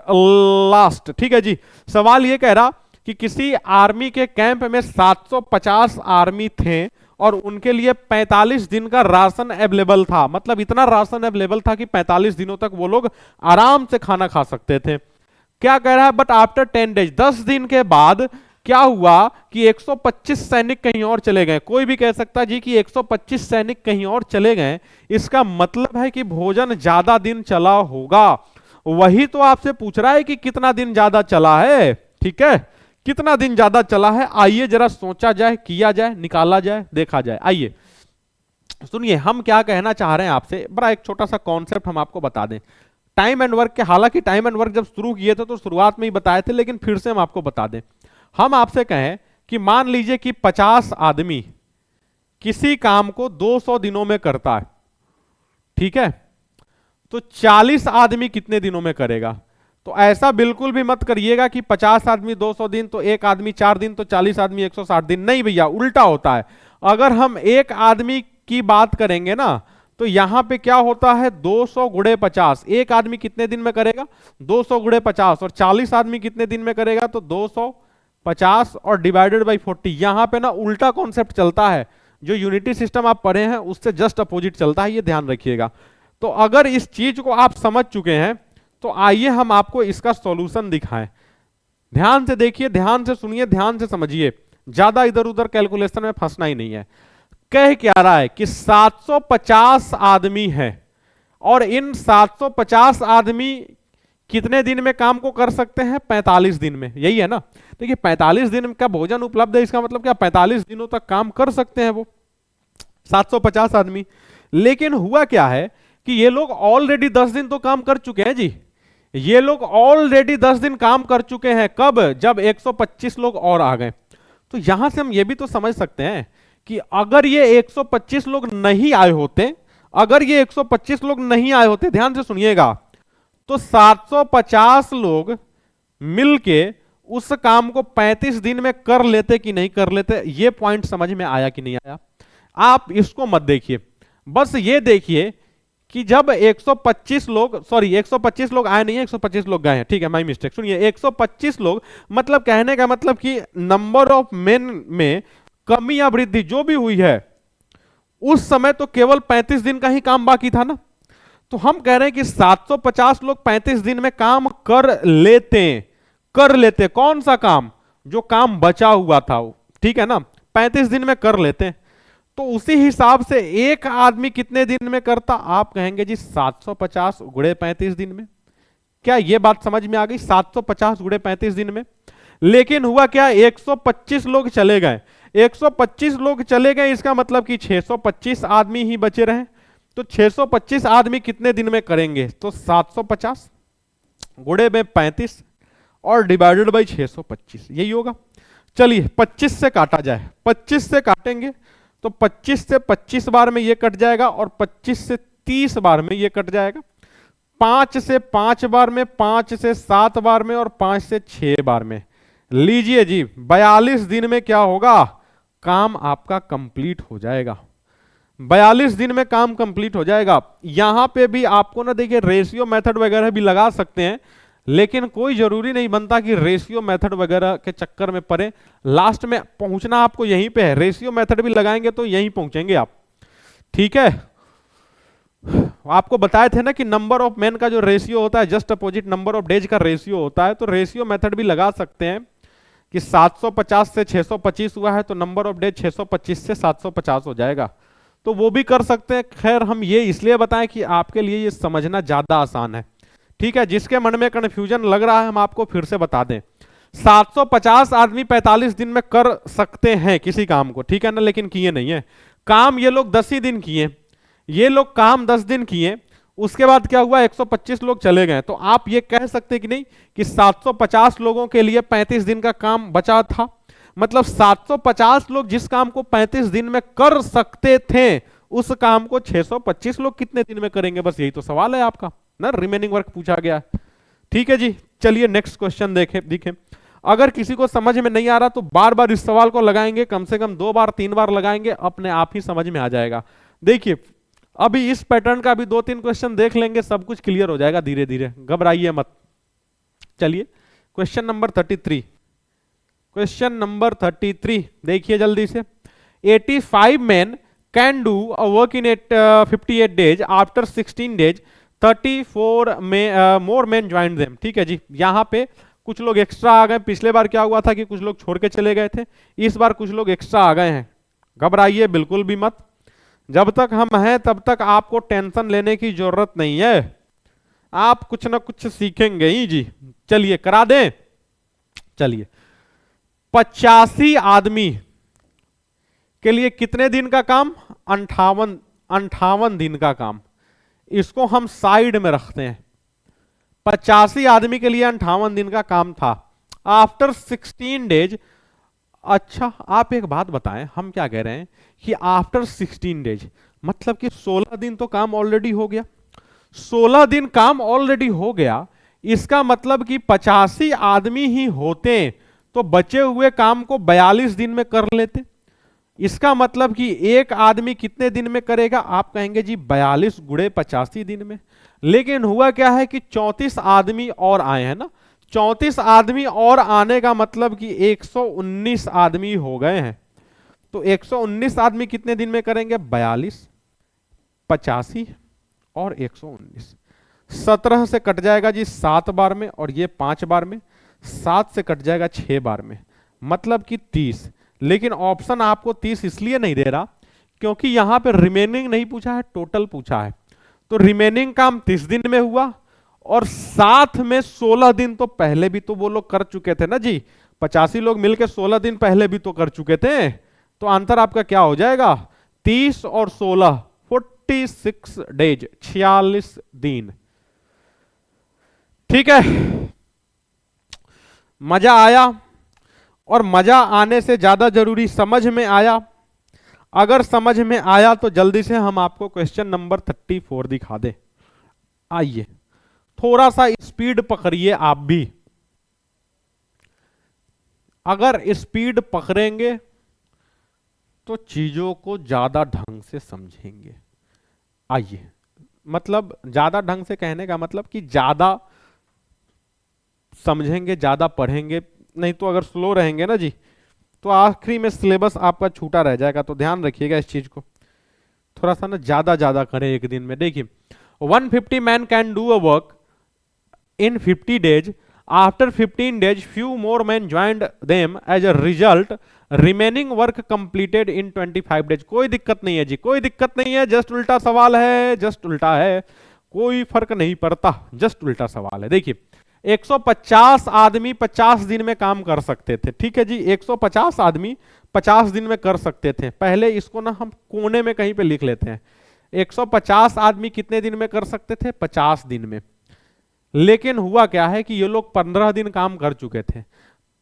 S1: last? ठीक है जी, सवाल ये कह रहा कि किसी आर्मी के कैंप में 750 आर्मी थे और उनके लिए 45 दिन का राशन अवेलेबल था। मतलब इतना राशन अवेलेबल था कि 45 दिनों तक वो लोग आराम से खाना खा सकते थे। क्या कह रहा है? बट आफ्टर 10 days, 10 दिन के बाद क्या हुआ कि 125 सैनिक कहीं और चले गए। कोई भी कह सकता जी कि 125 सैनिक कहीं और चले गए, इसका मतलब है कि भोजन ज्यादा दिन चला होगा। वही तो आपसे पूछ रहा है कि कितना दिन ज्यादा चला है। ठीक है, कितना दिन ज्यादा चला है, आइए जरा सोचा जाए, किया जाए, निकाला जाए, देखा जाए। आइए सुनिए, हम क्या कहना चाह रहे हैं आपसे, बड़ा एक छोटा सा कॉन्सेप्ट हम आपको बता दें। टाइम एंड वर्क के, हालांकि टाइम एंड वर्क जब शुरू किए थे तो शुरुआत में ही बताए थे, लेकिन फिर से हम आपको बता दें। हम आपसे कहें कि मान लीजिए कि 50 आदमी किसी काम को 200 दिनों में करता है। ठीक है, तो 40 आदमी कितने दिनों में करेगा? तो ऐसा बिल्कुल भी मत करिएगा कि 50 आदमी 200 दिन तो एक आदमी 4 दिन तो 40 आदमी 160 दिन। नहीं भैया, उल्टा होता है। अगर हम एक आदमी की बात करेंगे ना, तो यहां पे क्या होता है? 200 गुणे 50। एक आदमी कितने दिन में करेगा? 200 गुणे 50। और 40 आदमी कितने दिन में करेगा? तो 200 50 और डिवाइडेड बाई 40। यहां पे ना उल्टा कॉन्सेप्ट चलता है, जो यूनिटी सिस्टम आप पढ़े हैं उससे जस्ट अपोजिट चलता है, ये ध्यान रखिएगा। तो अगर इस चीज को आप समझ चुके हैं तो आइए हम आपको इसका सॉल्यूशन दिखाएं। ध्यान से देखिए, ध्यान से सुनिए, ध्यान से समझिए, ज्यादा इधर उधर कैलकुलेशन में फंसना ही नहीं है। कह क्या रहा है कि 750 आदमी है और इन 750 आदमी कितने दिन में काम को कर सकते हैं? 45 दिन में, यही है ना। देखिए 45 दिन का भोजन उपलब्ध है, इसका मतलब क्या 45 दिनों तक काम कर सकते हैं वो 750 आदमी। लेकिन हुआ क्या है कि ये लोग ऑलरेडी 10 दिन तो काम कर चुके हैं जी, ये लोग ऑलरेडी 10 दिन काम कर चुके हैं। कब? जब 125 लोग और आ गए। तो यहां से हम ये भी तो समझ सकते हैं कि अगर ये 125 लोग नहीं आए होते, अगर ये 125 लोग नहीं आए होते, ध्यान से सुनिएगा, तो 750 लोग मिलके उस काम को 35 दिन में कर लेते कि नहीं कर लेते? ये पॉइंट समझ में आया कि नहीं आया? आप इसको मत देखिए, बस ये देखिए कि जब 125 लोग, सॉरी 125 लोग आए नहीं है, 125 लोग गए हैं, ठीक है, माय मिस्टेक। सुनिए 125 लोग, मतलब कहने का मतलब कि नंबर ऑफ मेन में कमी या वृद्धि जो भी हुई है उस समय तो केवल 35 दिन का ही काम बाकी था ना। तो हम कह रहे हैं कि 750 लोग 35 दिन में काम कर लेते। कौन सा काम? जो काम बचा हुआ था, ठीक है ना, 35 दिन में कर लेते। तो उसी हिसाब से एक आदमी कितने दिन में करता? आप कहेंगे जी 750 गुणे 35 दिन में। क्या यह बात समझ में आ गई? 750 गुणे 35 दिन में। लेकिन हुआ क्या, 125 लोग चले गए, 125 लोग चले गए, इसका मतलब कि 625 आदमी ही बचे रहे। तो 625 आदमी कितने दिन में करेंगे? तो 750 गुणे में 35 और डिवाइडेड बाई 625, यही होगा। चलिए 25 से काटा जाए, 25 से काटेंगे तो 25 से 25 बार में ये कट जाएगा और 25 से 30 बार में ये कट जाएगा, 5 से 5 बार में, 5 से 7 बार में और 5 से 6 बार में। लीजिए जी 42 दिन में क्या होगा? काम आपका कंप्लीट हो जाएगा। 42 दिन में काम कंप्लीट हो जाएगा। यहां पे भी आपको ना देखिए रेशियो मेथड वगैरह भी लगा सकते हैं, लेकिन कोई जरूरी नहीं बनता कि रेशियो मेथड वगैरह के चक्कर में पड़े। लास्ट में पहुंचना आपको यहीं पे है, रेशियो मेथड भी लगाएंगे तो यहीं पहुंचेंगे आप, ठीक है। आपको बताए थे ना कि नंबर ऑफ मैन का जो रेशियो होता है just opposite number of days का रेशियो होता है। तो रेशियो मेथड भी लगा सकते हैं कि 750 से 625 हुआ है तो नंबर ऑफ डेज 625 से 750 हो जाएगा, तो वो भी कर सकते हैं। खैर हम ये इसलिए बताएं कि आपके लिए ये समझना ज्यादा आसान है, ठीक है। जिसके मन में कंफ्यूजन लग रहा है हम आपको फिर से बता दें, 750 आदमी 45 दिन में कर सकते हैं किसी काम को, ठीक है ना, लेकिन किए नहीं है काम। ये लोग 10 ही दिन किए, ये लोग काम 10 दिन किए, उसके बाद क्या हुआ, 125 लोग चले गए। तो आप ये कह सकते कि नहीं कि 750 लोगों के लिए 35 दिन का काम बचा था, मतलब 750 लोग जिस काम को 35 दिन में कर सकते थे उस काम को 625 लोग कितने दिन में करेंगे? बस यही तो सवाल है आपका ना, रिमेनिंग वर्क पूछा गया, ठीक है जी। चलिए नेक्स्ट क्वेश्चन देखें। अगर किसी को समझ में नहीं आ रहा तो बार बार इस सवाल को लगाएंगे, कम से कम 2 बार 3 बार लगाएंगे, अपने आप ही समझ में आ जाएगा। देखिए अभी इस पैटर्न का भी 2-3 क्वेश्चन देख लेंगे, सब कुछ क्लियर हो जाएगा धीरे धीरे, घबराइए मत। चलिए क्वेश्चन नंबर 33, क्वेश्चन नंबर 33 देखिए जल्दी से। 85 men can do a work in 58 days. After 16 days 34 more men joined them. ठीक है जी, यहाँ पे कुछ लोग एक्स्ट्रा आ गए। पिछले बार क्या हुआ था कि कुछ लोग छोड़ के चले गए थे, इस बार कुछ लोग एक्स्ट्रा आ गए हैं। घबराइए बिल्कुल भी मत, जब तक हम हैं तब तक आपको टेंशन लेने की जरूरत नहीं है, आप कुछ ना कुछ सीखेंगे ही जी। चलिए करा दें। चलिए 85 आदमी के लिए कितने दिन का काम? 58 दिन का काम। इसको हम साइड में रखते हैं। 85 आदमी के लिए 58 दिन का काम था। आफ्टर 16 डेज, अच्छा आप एक बात बताएं, हम क्या कह रहे हैं कि आफ्टर 16 डेज मतलब कि 16 दिन तो काम ऑलरेडी हो गया। 16 दिन काम ऑलरेडी हो गया, इसका मतलब कि 85 आदमी ही होते तो बचे हुए काम को 42 दिन में कर लेते। इसका मतलब कि एक आदमी कितने दिन में करेगा? आप कहेंगे जी 42 गुणे 85 दिन में। लेकिन हुआ क्या है कि 34 आदमी और आए हैं ना, 34 आदमी और आने का मतलब कि 119 आदमी हो गए हैं। तो 119 आदमी कितने दिन में करेंगे? 42, 85 और 119। 17 से कट जाएगा जी 7 बार में, और ये 5 बार में। 7 से कट जाएगा 6 बार में, मतलब कि 30। लेकिन ऑप्शन आपको 30 इसलिए नहीं दे रहा क्योंकि यहां पे रिमेनिंग नहीं पूछा है, टोटल पूछा है। तो रिमेनिंग काम 30 दिन में हुआ, और साथ में 16 दिन तो पहले भी तो वो लोग कर चुके थे ना जी। 85 लोग मिलकर 16 दिन पहले भी तो कर चुके थे। तो आंसर आपका क्या हो जाएगा? 30 और 16, 46 डेज, 46 दिन। ठीक है, मजा आया? और मजा आने से ज्यादा जरूरी समझ में आया? अगर समझ में आया तो जल्दी से हम आपको क्वेश्चन नंबर 34 दिखा दे। आइए, थोड़ा सा स्पीड पकड़िए आप भी। अगर स्पीड पकड़ेंगे तो चीजों को ज्यादा ढंग से समझेंगे। आइए, मतलब ज्यादा ढंग से कहने का मतलब कि ज्यादा समझेंगे, ज्यादा पढ़ेंगे। नहीं तो अगर स्लो रहेंगे ना जी, तो आखिरी में सिलेबस आपका छूटा रह जाएगा। तो ध्यान रखिएगा इस चीज को, थोड़ा सा ना ज्यादा ज्यादा करें एक दिन में। देखिए, 150 man can do a work in 50 days. After 15 days, few more men joined them. As a result, remaining work completed in 25 days. कोई दिक्कत नहीं है जी, कोई दिक्कत नहीं है। जस्ट उल्टा सवाल है, जस्ट उल्टा है, कोई फर्क नहीं पड़ता, जस्ट उल्टा सवाल है। देखिए, 150 आदमी 50 दिन में काम कर सकते थे। ठीक है जी, 150 आदमी 50 दिन में कर सकते थे। पहले इसको ना हम कोने में कहीं पे लिख लेते हैं। 150 आदमी कितने दिन में कर सकते थे? 50 दिन में। लेकिन हुआ क्या है कि ये लोग 15 दिन काम कर चुके थे।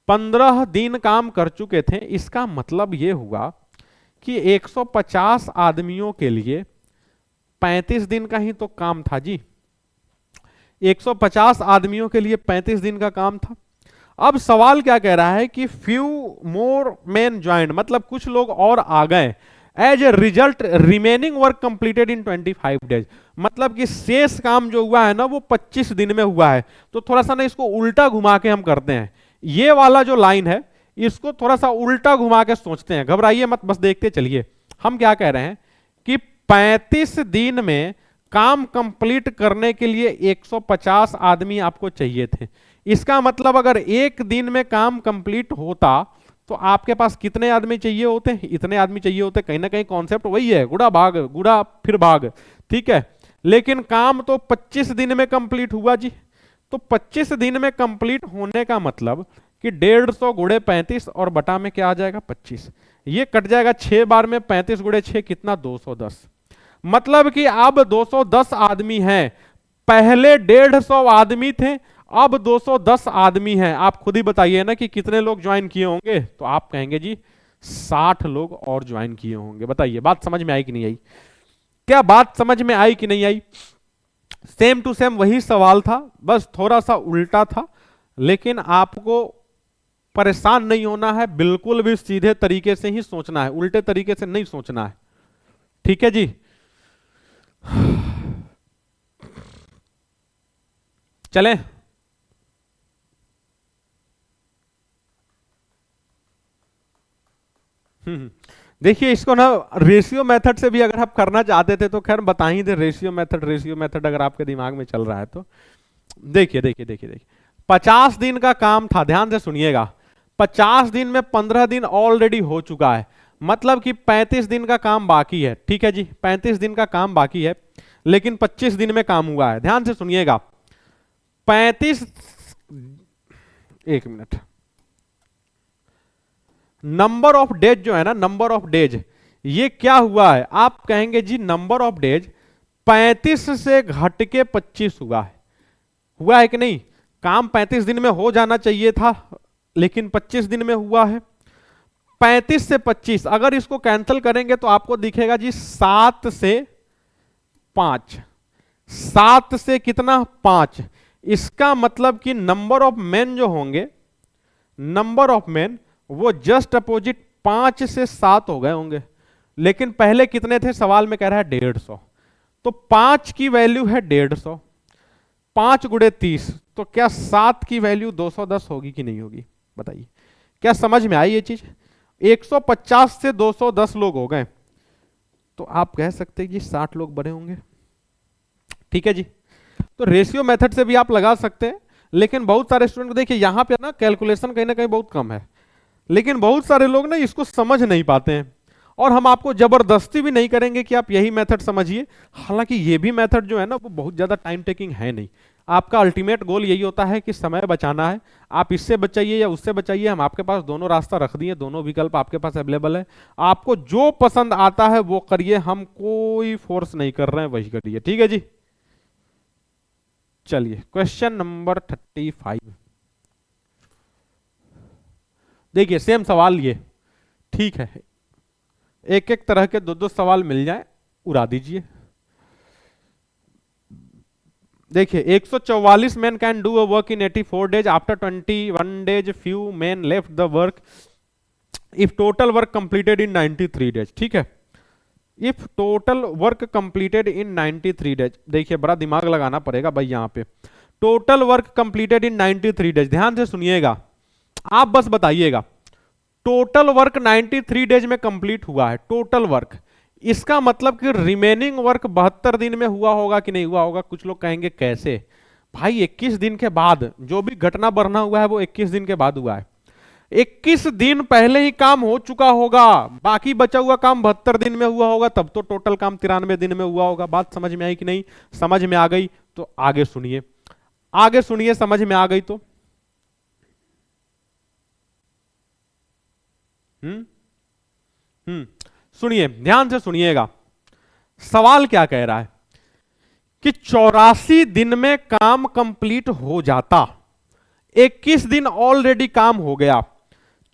S1: 15 दिन काम कर चुके थे, इसका मतलब ये हुआ कि 150 आदमियों के लिए 35 दिन का ही तो काम था जी। 150 आदमियों के लिए 35 दिन का काम था। अब सवाल क्या कह रहा है कि फ्यू मोर मैन ज्वाइंड, मतलब कुछ लोग और आ गए। As a result remaining work completed in 25 days, मतलब कि शेष काम जो हुआ है ना वो 25 दिन में हुआ है। तो थोड़ा सा ना इसको उल्टा घुमा के हम करते हैं। ये वाला जो लाइन है इसको थोड़ा सा उल्टा घुमा के सोचते हैं। घबराइए मत, बस देखते चलिए। हम क्या कह रहे हैं कि 35 दिन में काम कंप्लीट करने के लिए 150 आदमी आपको चाहिए थे। इसका मतलब अगर एक दिन में काम कंप्लीट होता तो आपके पास कितने आदमी चाहिए होते? इतने आदमी चाहिए होते। कहीं ना कहीं कॉन्सेप्ट वही है, गुड़ा भाग, गुड़ा फिर भाग। ठीक है, लेकिन काम तो 25 दिन में कंप्लीट हुआ जी। तो 25 दिन में कंप्लीट होने का मतलब कि 150 गुड़े 35 और बटा में क्या आ जाएगा? 25। ये कट जाएगा 6 बार में। 35 गुड़े 6 कितना? 210। मतलब कि अब 210 आदमी हैं। पहले 150 आदमी थे, अब 210 आदमी हैं। आप खुद ही बताइए ना कि कितने लोग ज्वाइन किए होंगे। तो आप कहेंगे जी 60 लोग और ज्वाइन किए होंगे। बताइए, बात समझ में आई कि नहीं आई? क्या बात समझ में आई कि नहीं आई? सेम टू सेम वही सवाल था, बस थोड़ा सा उल्टा था। लेकिन आपको परेशान नहीं होना है, बिल्कुल भी सीधे तरीके से ही सोचना है, उल्टे तरीके से नहीं सोचना है। ठीक है जी। चलें, देखिए इसको ना रेशियो मेथड से भी अगर आप करना चाहते थे तो खैर बता ही दे। रेशियो मेथड अगर आपके दिमाग में चल रहा है तो देखिए देखिए देखिए देखिए 50 दिन का काम था। ध्यान से सुनिएगा, 50 दिन में 15 दिन ऑलरेडी हो चुका है, मतलब कि 35 दिन का काम बाकी है। ठीक है जी, 35 दिन का काम बाकी है, लेकिन 25 दिन में काम हुआ है। ध्यान से सुनिएगा, 35, एक मिनट, नंबर ऑफ डेज जो है ना, नंबर ऑफ डेज, ये क्या हुआ है? आप कहेंगे जी नंबर ऑफ डेज 35 से घट के 25 हुआ है कि नहीं? काम 35 दिन में हो जाना चाहिए था, लेकिन 25 दिन में हुआ है। 35 से 25 अगर इसको कैंसिल करेंगे तो आपको दिखेगा जी 7 से 5। 7 से कितना? 5। इसका मतलब कि नंबर ऑफ मैन जो होंगे, नंबर ऑफ मैन वो जस्ट अपोजिट 5 से 7 हो गए होंगे। लेकिन पहले कितने थे? सवाल में कह रहा है 150। तो 5 की वैल्यू है 150, 5 गुणे 30, तो क्या 7 की वैल्यू 210 होगी कि नहीं होगी, बताइए। क्या समझ में आई ये चीज? 150 से 210 लोग हो गए, तो आप कह सकते हैं कि 60 लोग बने होंगे। ठीक है जी। तो रेशियो मेथड से भी आप लगा सकते हैं, लेकिन बहुत सारे स्टूडेंट को देखिए यहां पे ना कैलकुलेशन कहीं ना कहीं बहुत कम है, लेकिन बहुत सारे लोग ना इसको समझ नहीं पाते हैं, और हम आपको जबरदस्ती भी नहीं करेंगे कि आप यही मेथड समझिए। हालांकि ये भी मेथड जो है ना वो बहुत ज्यादा टाइम टेकिंग है नहीं। आपका अल्टीमेट गोल यही होता है कि समय बचाना है। आप इससे बचाइए या उससे बचाइए, हम आपके पास दोनों रास्ता रख दिए, दोनों विकल्प आपके पास अवेलेबल है। आपको जो पसंद आता है वो करिए, हम कोई फोर्स नहीं कर रहे हैं, वही करिए। ठीक है जी। चलिए क्वेश्चन नंबर 35 देखिए, सेम सवाल ये, ठीक है, एक एक तरह के दो दो सवाल मिल जाए, उड़ा दीजिए। देखिए 144 man can do a work in 84 days, after 21 days few man left the work, if total work completed in 93 days. ठीक है, if total work completed in 93 days, देखिए बड़ा दिमाग लगाना पड़ेगा भाई यहां पे। टोटल वर्क कंप्लीटेड इन 93 डेज, ध्यान से सुनिएगा, आप बस बताइएगा टोटल वर्क 93 डेज में कंप्लीट हुआ है, टोटल वर्क, इसका मतलब कि रिमेनिंग वर्क 72 दिन में हुआ होगा कि नहीं हुआ होगा। कुछ लोग कहेंगे कैसे भाई, 21 दिन के बाद, जो भी घटना बढ़ना हुआ है वो 21 दिन के बाद हुआ है। 21 दिन पहले ही काम हो चुका होगा, बाकी बचा हुआ काम 72 दिन में हुआ होगा, तब तो टोटल काम 93 दिन में हुआ होगा। बात समझ में आई कि नहीं? समझ में आ गई तो आगे सुनिए, आगे सुनिए, समझ में आ गई तो सुनिए, ध्यान से सुनिएगा, सवाल क्या कह रहा है कि 84 दिन में काम कंप्लीट हो जाता, 21 दिन ऑलरेडी काम हो गया,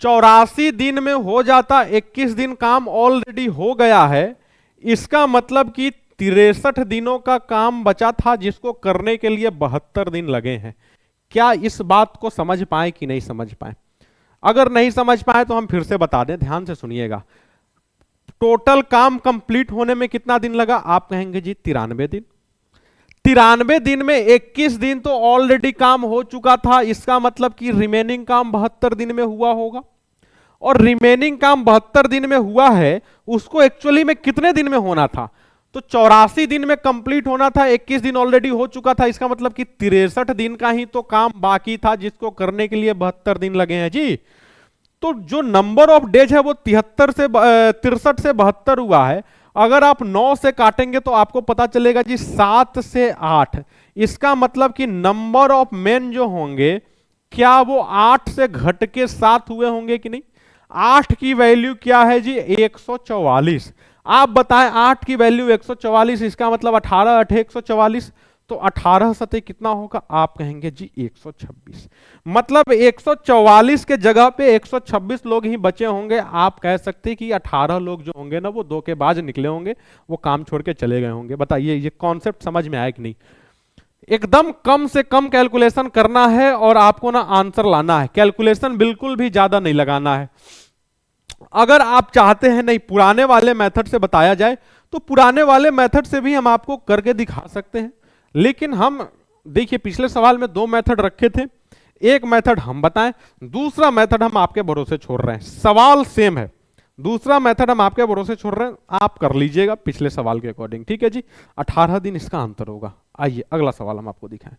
S1: 84 दिन में हो जाता, 21 दिन काम ऑलरेडी हो गया है, इसका मतलब कि 63 दिनों का काम बचा था जिसको करने के लिए 72 दिन लगे हैं। क्या इस बात को समझ पाए कि नहीं समझ पाए? अगर नहीं समझ पाए तो हम फिर से बता दें, ध्यान से सुनिएगा। टोटल काम कंप्लीट होने में कितना दिन लगा? आप कहेंगे जी 93 दिन। 93 दिन में 21 दिन तो ऑलरेडी काम हो चुका था, इसका मतलब कि रिमेनिंग काम 72 दिन में हुआ होगा, और रिमेनिंग काम 72 दिन में हुआ है, उसको एक्चुअली में कितने दिन में होना था? तो 84 दिन में कंप्लीट होना था, 21 दिन ऑलरेडी हो चुका था, इसका मतलब कि 63 दिन का ही तो काम बाकी था जिसको करने के लिए 72 दिन लगे हैं जी। तो जो नंबर ऑफ डेज है वो 63 से 72 हुआ है। अगर आप 9 से काटेंगे तो आपको पता चलेगा जी 7 से 8, इसका मतलब कि नंबर ऑफ मेन जो होंगे, क्या वो 8 से घट के 7 हुए होंगे कि नहीं? 8 की वैल्यू क्या है जी? 144। आप बताएं, 8 की वैल्यू 144, इसका मतलब 18 8 144, तो 18 सतह कितना होगा? आप कहेंगे जी 126। मतलब 144 के जगह पे 126 लोग ही बचे होंगे। आप कह सकते हैं कि 18 लोग जो होंगे ना वो धोखेबाज निकले होंगे, वो काम छोड़ के चले गए होंगे। बताइए ये कॉन्सेप्ट समझ में आया कि नहीं? एकदम कम से कम कैलकुलेशन करना है और आपको ना आंसर लाना है, कैलकुलेशन बिल्कुल भी ज्यादा नहीं लगाना है। अगर आप चाहते हैं नहीं पुराने वाले मेथड से बताया जाए तो पुराने वाले मेथड से भी हम आपको करके दिखा सकते हैं, लेकिन हम देखिए पिछले सवाल में 2 मेथड रखे थे, एक मेथड हम बताएं, दूसरा मेथड हम आपके भरोसे छोड़ रहे हैं। सवाल सेम है, दूसरा मेथड हम आपके भरोसे छोड़ रहे हैं, आप कर लीजिएगा पिछले सवाल के अकॉर्डिंग। ठीक है जी, 18 दिन इसका अंतर होगा। आइए अगला सवाल हम आपको दिखाएं।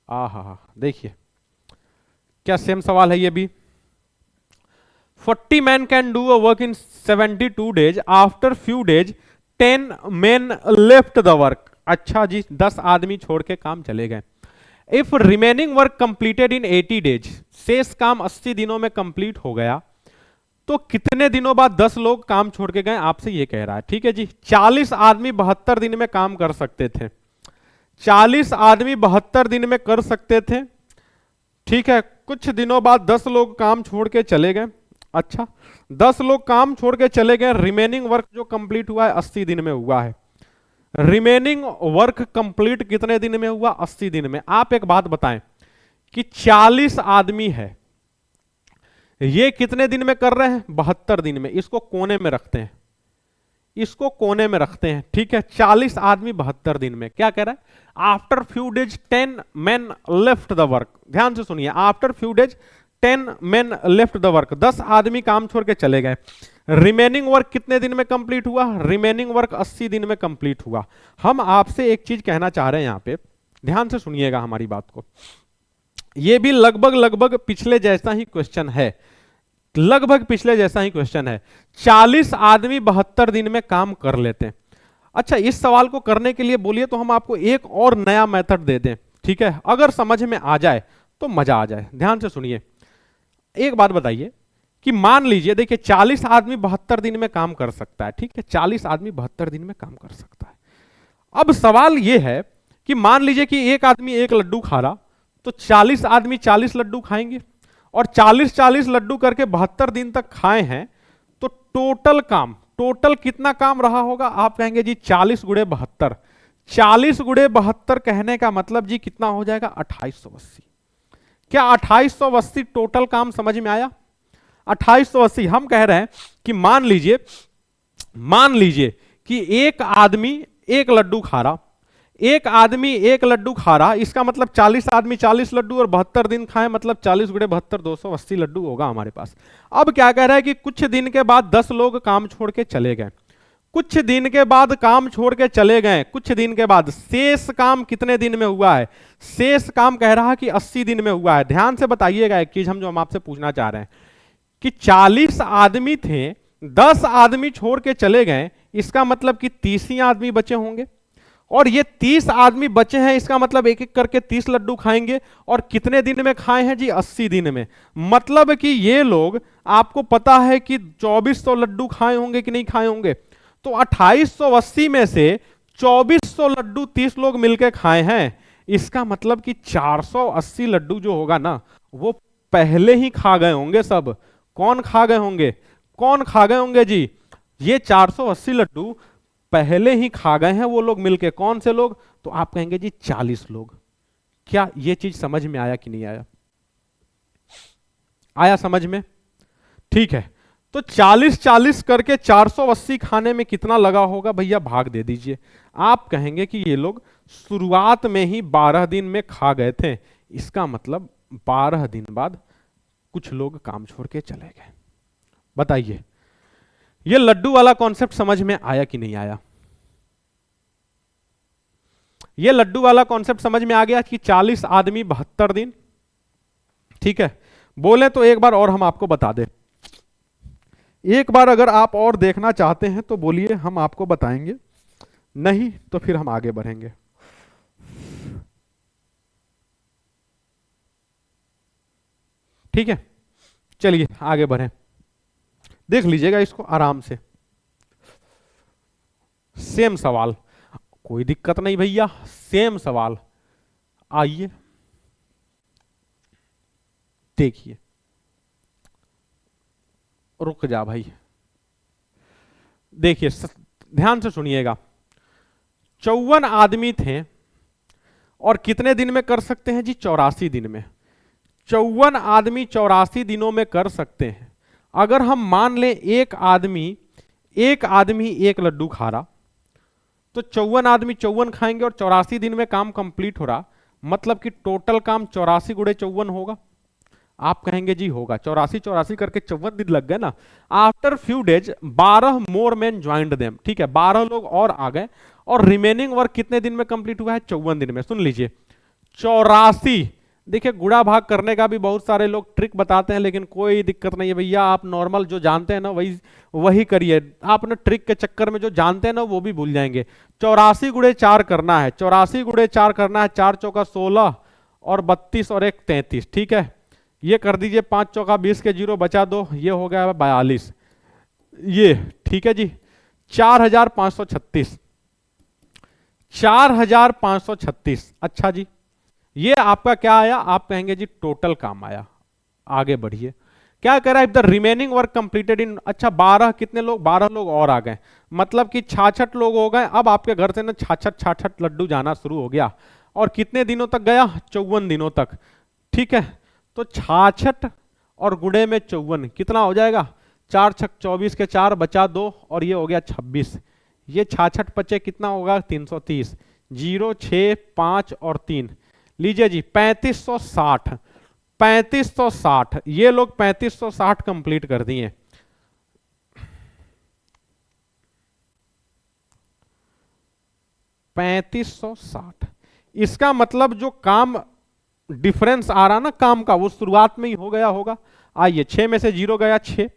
S1: आहा, देखिए क्या सेम सवाल है ये भी। 40 man can do a work in 72 days, after few days 10 man left the work. अच्छा जी, 10 आदमी छोड़ के काम चले गए। If remaining work completed in 80 days, शेष काम 80 दिनों में कंप्लीट हो गया, तो कितने दिनों बाद 10 लोग काम छोड़ के गए? आपसे ये कह रहा है। ठीक है जी, 40 आदमी 72 दिन में काम कर सकते थे, 40 आदमी 72 दिन में कर सकते थे। ठीक है, कुछ दिनों बाद 10 लोग काम छोड़ के चले गए। अच्छा, 10 लोग काम छोड़ के चले गए, रिमेनिंग वर्क जो कंप्लीट हुआ है 80 दिन में हुआ है। रिमेनिंग वर्क कंप्लीट कितने दिन में हुआ? 80 दिन में। आप एक बात बताएं, कि 40 आदमी है, ये कितने दिन में कर रहे हैं? 72 दिन में। इसको कोने में रखते हैं, इसको कोने में रखते हैं, ठीक है। 40 आदमी 72 दिन में। क्या कह रहा है? After few days 10 men left the work. ध्यान से सुनिए, after few days 10 men left the work. 10 आदमी काम छोड़ के चले गए। रिमेनिंग वर्क कितने दिन में कंप्लीट हुआ? रिमेनिंग वर्क 80 दिन में कंप्लीट हुआ। हम आपसे एक चीज कहना चाह रहे हैं यहां पे, ध्यान से सुनिएगा हमारी बात को। ये भी लगभग लगभग पिछले जैसा ही क्वेश्चन है, लगभग पिछले जैसा ही क्वेश्चन है। 40 आदमी 72 दिन में काम कर लेते हैं। अच्छा, इस सवाल को करने के लिए बोलिए तो हम आपको एक और नया मेथड दे दें, ठीक है, अगर समझ में आ जाए तो मजा आ जाए। ध्यान से सुनिए, एक बात बताइए कि मान लीजिए, देखिए 40 आदमी 72 दिन में काम कर सकता है, ठीक है, 40 आदमी 72 दिन में काम कर सकता है। अब सवाल यह है कि मान लीजिए कि एक आदमी एक लड्डू खा रहा, तो 40 आदमी 40 लड्डू खाएंगे, और 40-40 लड्डू करके 72 दिन तक खाए हैं, तो टोटल काम, टोटल कितना काम रहा होगा? आप कहेंगे जी 40 गुणे 72। 40 गुणे 72 कहने का मतलब जी कितना हो जाएगा? 2880। क्या 2880 टोटल काम समझ में आया? 2880। हम कह रहे हैं कि मान लीजिए कि एक आदमी एक लड्डू खा रहा, एक आदमी एक लड्डू खा रहा, इसका मतलब 40 आदमी 40 लड्डू और 72 दिन खाए, मतलब 40 गुणे 72 280 लड्डू होगा हमारे पास। अब क्या कह रहा है कि कुछ दिन के बाद 10 लोग काम छोड़ के चले गए, कुछ दिन के बाद काम छोड़ के चले गए, कुछ दिन के बाद शेष काम कितने दिन में हुआ है? शेष काम कह रहा है कि 80 दिन में हुआ है। ध्यान से बताइएगा एक चीज हम आपसे पूछना चाह रहे हैं कि 40 आदमी थे, 10 आदमी छोड़ के चले गए, इसका मतलब कि 30 ही आदमी बचे होंगे, और ये 30 आदमी बचे हैं, इसका मतलब एक एक करके 30 लड्डू खाएंगे, और कितने दिन में खाए हैं जी? 80 दिन में। मतलब कि ये लोग, आपको पता है कि 2400 लड्डू खाए होंगे कि नहीं खाए होंगे, तो 2880 में से 2400 लड्डू 30 लोग मिलकर खाए हैं, इसका मतलब कि 480 लड्डू जो होगा ना, वो पहले ही खा गए होंगे सब। कौन खा गए होंगे? कौन खा गए होंगे जी? ये 480 लड्डू पहले ही खा गए हैं वो लोग मिलके। कौन से लोग? तो आप कहेंगे जी 40 लोग। क्या ये चीज समझ में आया कि नहीं आया? आया समझ में? ठीक है, तो 40-40 करके 480 खाने में कितना लगा होगा भैया? भाग दे दीजिए। आप कहेंगे कि ये लोग शुरुआत में ही 12 दिन में खा गए थे, इसका मतलब 12 दिन बाद कुछ लोग काम छोड़ के चले गए। बताइए, ये लड्डू वाला कॉन्सेप्ट समझ में आया कि नहीं आया? ये लड्डू वाला कॉन्सेप्ट समझ में आ गया कि 40 आदमी 72 दिन, ठीक है। बोले तो एक बार और हम आपको बता दें, एक बार अगर आप और देखना चाहते हैं तो बोलिए, हम आपको बताएंगे, नहीं तो फिर हम आगे बढ़ेंगे। ठीक है, चलिए आगे बढ़ें। देख लीजिएगा इसको आराम से। सेम सवाल, कोई दिक्कत नहीं भैया, सेम सवाल। आइए देखिए, रुक जा भाई, देखिए ध्यान से सुनिएगा। 54 आदमी थे, और कितने दिन में कर सकते हैं जी? 84 दिन में। 54 आदमी 84 दिनों में कर सकते हैं। अगर हम मान लें एक आदमी एक लड्डू खा रहा, तो 54 आदमी 54 खाएंगे और 84 दिन में काम कंप्लीट हो रहा, मतलब कि टोटल काम 84 गुणे 54 होगा। आप कहेंगे जी होगा, 84 करके 54 दिन लग गए ना। After few days 12 more man joined them, ठीक है, 12 लोग और आ गए, और रिमेनिंग वर्क कितने दिन में कंप्लीट हुआ है? 54 दिन में। सुन लीजिए, 84। देखिए, गुणा भाग करने का भी बहुत सारे लोग ट्रिक बताते हैं, लेकिन कोई दिक्कत नहीं है भैया, आप नॉर्मल जो जानते हैं ना वही करिए। आप ना ट्रिक के चक्कर में जो जानते हैं ना वो भी भूल जाएंगे। 84 गुणे 4 करना है, 84 गुणे 4 करना है, 4 चौका 16 और 32 और 1 33, ठीक है। ये कर दीजिए, 5 चौका 20 के 0 बचा 2, ये हो गया 42, ये ठीक है जी। 4536, 4536। अच्छा जी, ये आपका क्या आया? आप कहेंगे जी टोटल काम आया। आगे बढ़िए, क्या कह रहा है? द रिमेनिंग वर्क कंप्लीटेड इन, अच्छा 12, कितने लोग? 12 लोग और आ गए, मतलब कि 66 लोग हो गए। अब आपके घर से ना 66 लड्डू जाना शुरू हो गया, और कितने दिनों तक गया? 54 दिनों तक, ठीक है, तो 66 और गुणे में 54 कितना हो जाएगा, 4 छक 24 के 4 बचा 2 और ये हो गया 26। ये 66 बचे कितना होगा 330, 0 6 5 और 3, लीजिए जी 3560। 3560 ये लोग 3560 कंप्लीट कर दिए। $3560, इसका मतलब जो काम डिफरेंस आ रहा ना काम का, वो शुरुआत में ही हो गया होगा। आइए 6 में से 0 गया 6,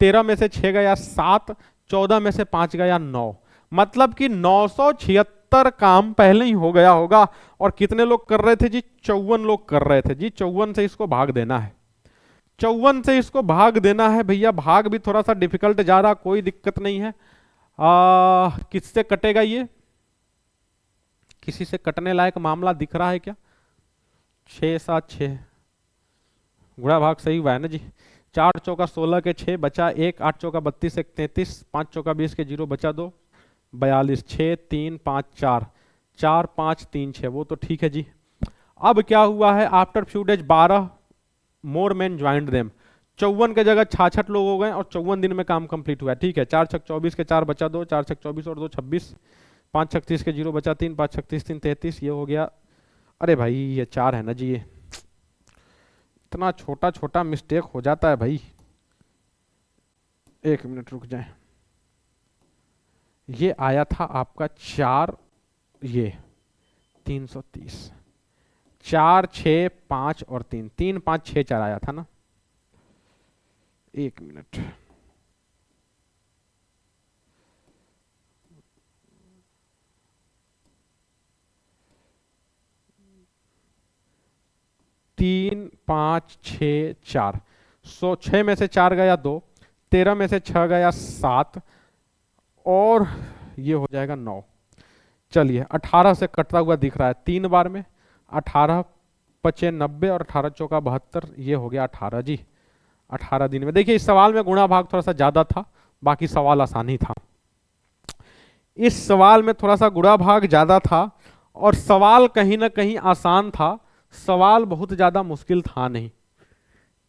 S1: 13 में से 6 गया 7, 14 में से 5 गया 9, मतलब कि 976 काम पहले ही हो गया होगा। और कितने लोग कर रहे थे जी, 54 लोग कर रहे थे जी। 54 से इसको भाग देना है, 54 से इसको भाग देना है भैया। भाग भी थोड़ा सा डिफिकल्ट जा रहा, कोई दिक्कत नहीं है। किससे कटेगा ये, किसी से कटने लायक मामला दिख रहा है क्या? 6 7 6 गुणा भाग सही हुआ है ना जी। 4 चौका 16 के 6 बचा 1, 8 चौका 32 1 33, 5 चौका 20 के 0 बचा 2, 42, 6 3 5 4, 4 5 3 6, वो तो ठीक है जी। अब क्या हुआ है, after few days 12 more man joined them, 54 के जगह 66 लोग हो गए और 54 दिन में काम कंप्लीट हुआ है। ठीक है, 4 छक 24 के 4 बचा 2, 4 छक 24 और 2 26, 5 36 के 0 बचा 3, 5 36 3 33, ये हो गया। अरे भाई ये 4 है ना जी, ये इतना छोटा छोटा मिस्टेक हो जाता है भाई। 1 मिनट रुक जाए, ये आया था आपका 4, ये 330, 4 6 5 और 3, 3 5 6 4 आया था ना। 1 मिनट, तीन 5 6 4, 6 में से 4 गया 2, 13 में से 6 गया 7 और ये हो जाएगा 9। चलिए 18 से कटता हुआ दिख रहा है 3 बार में, 18 पचे 90 और 18 चौका 72, ये हो गया 18 जी। 18 दिन में। देखिए इस सवाल में गुणा भाग थोड़ा सा ज्यादा था, बाकी सवाल आसान ही था। इस सवाल में थोड़ा सा गुणा भाग ज्यादा था और सवाल कहीं ना कहीं आसान था, सवाल बहुत ज्यादा मुश्किल था नहीं।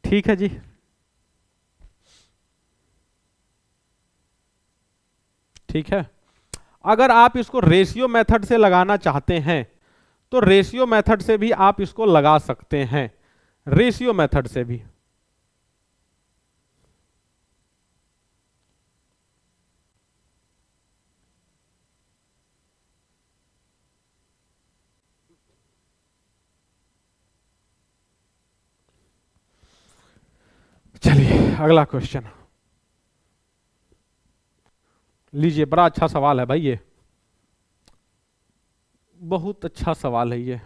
S1: ठीक है जी, ठीक है। अगर आप इसको रेशियो मेथड से लगाना चाहते हैं तो रेशियो मेथड से भी आप इसको लगा सकते हैं, रेशियो मेथड से भी। चलिए अगला क्वेश्चन लीजिए, बड़ा अच्छा सवाल है भाई, ये बहुत अच्छा सवाल है ये।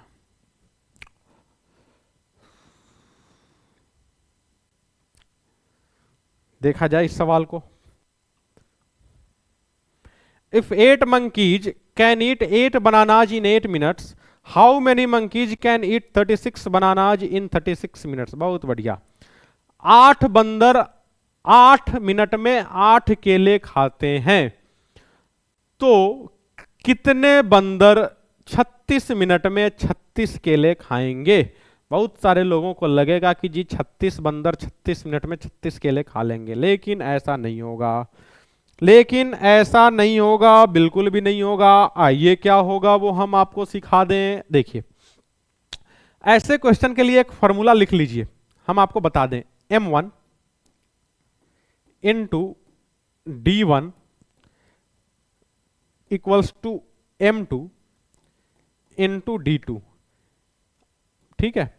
S1: देखा जाए इस सवाल को। If 8 monkeys can eat 8 bananas in 8 minutes, how many monkeys can eat 36 bananas in 36 minutes? बहुत बढ़िया। 8 बंदर 8 मिनट में 8 केले खाते हैं, तो कितने बंदर 36 मिनट में 36 केले खाएंगे? बहुत सारे लोगों को लगेगा कि जी 36 बंदर 36 मिनट में 36 केले खा लेंगे, लेकिन ऐसा नहीं होगा, लेकिन ऐसा नहीं होगा, बिल्कुल भी नहीं होगा। आइए क्या होगा वो हम आपको सिखा दें। देखिए ऐसे क्वेश्चन के लिए एक फॉर्मूला लिख लीजिए, हम आपको बता दें। M1 into D1 equals to M2 into D2। ठीक है,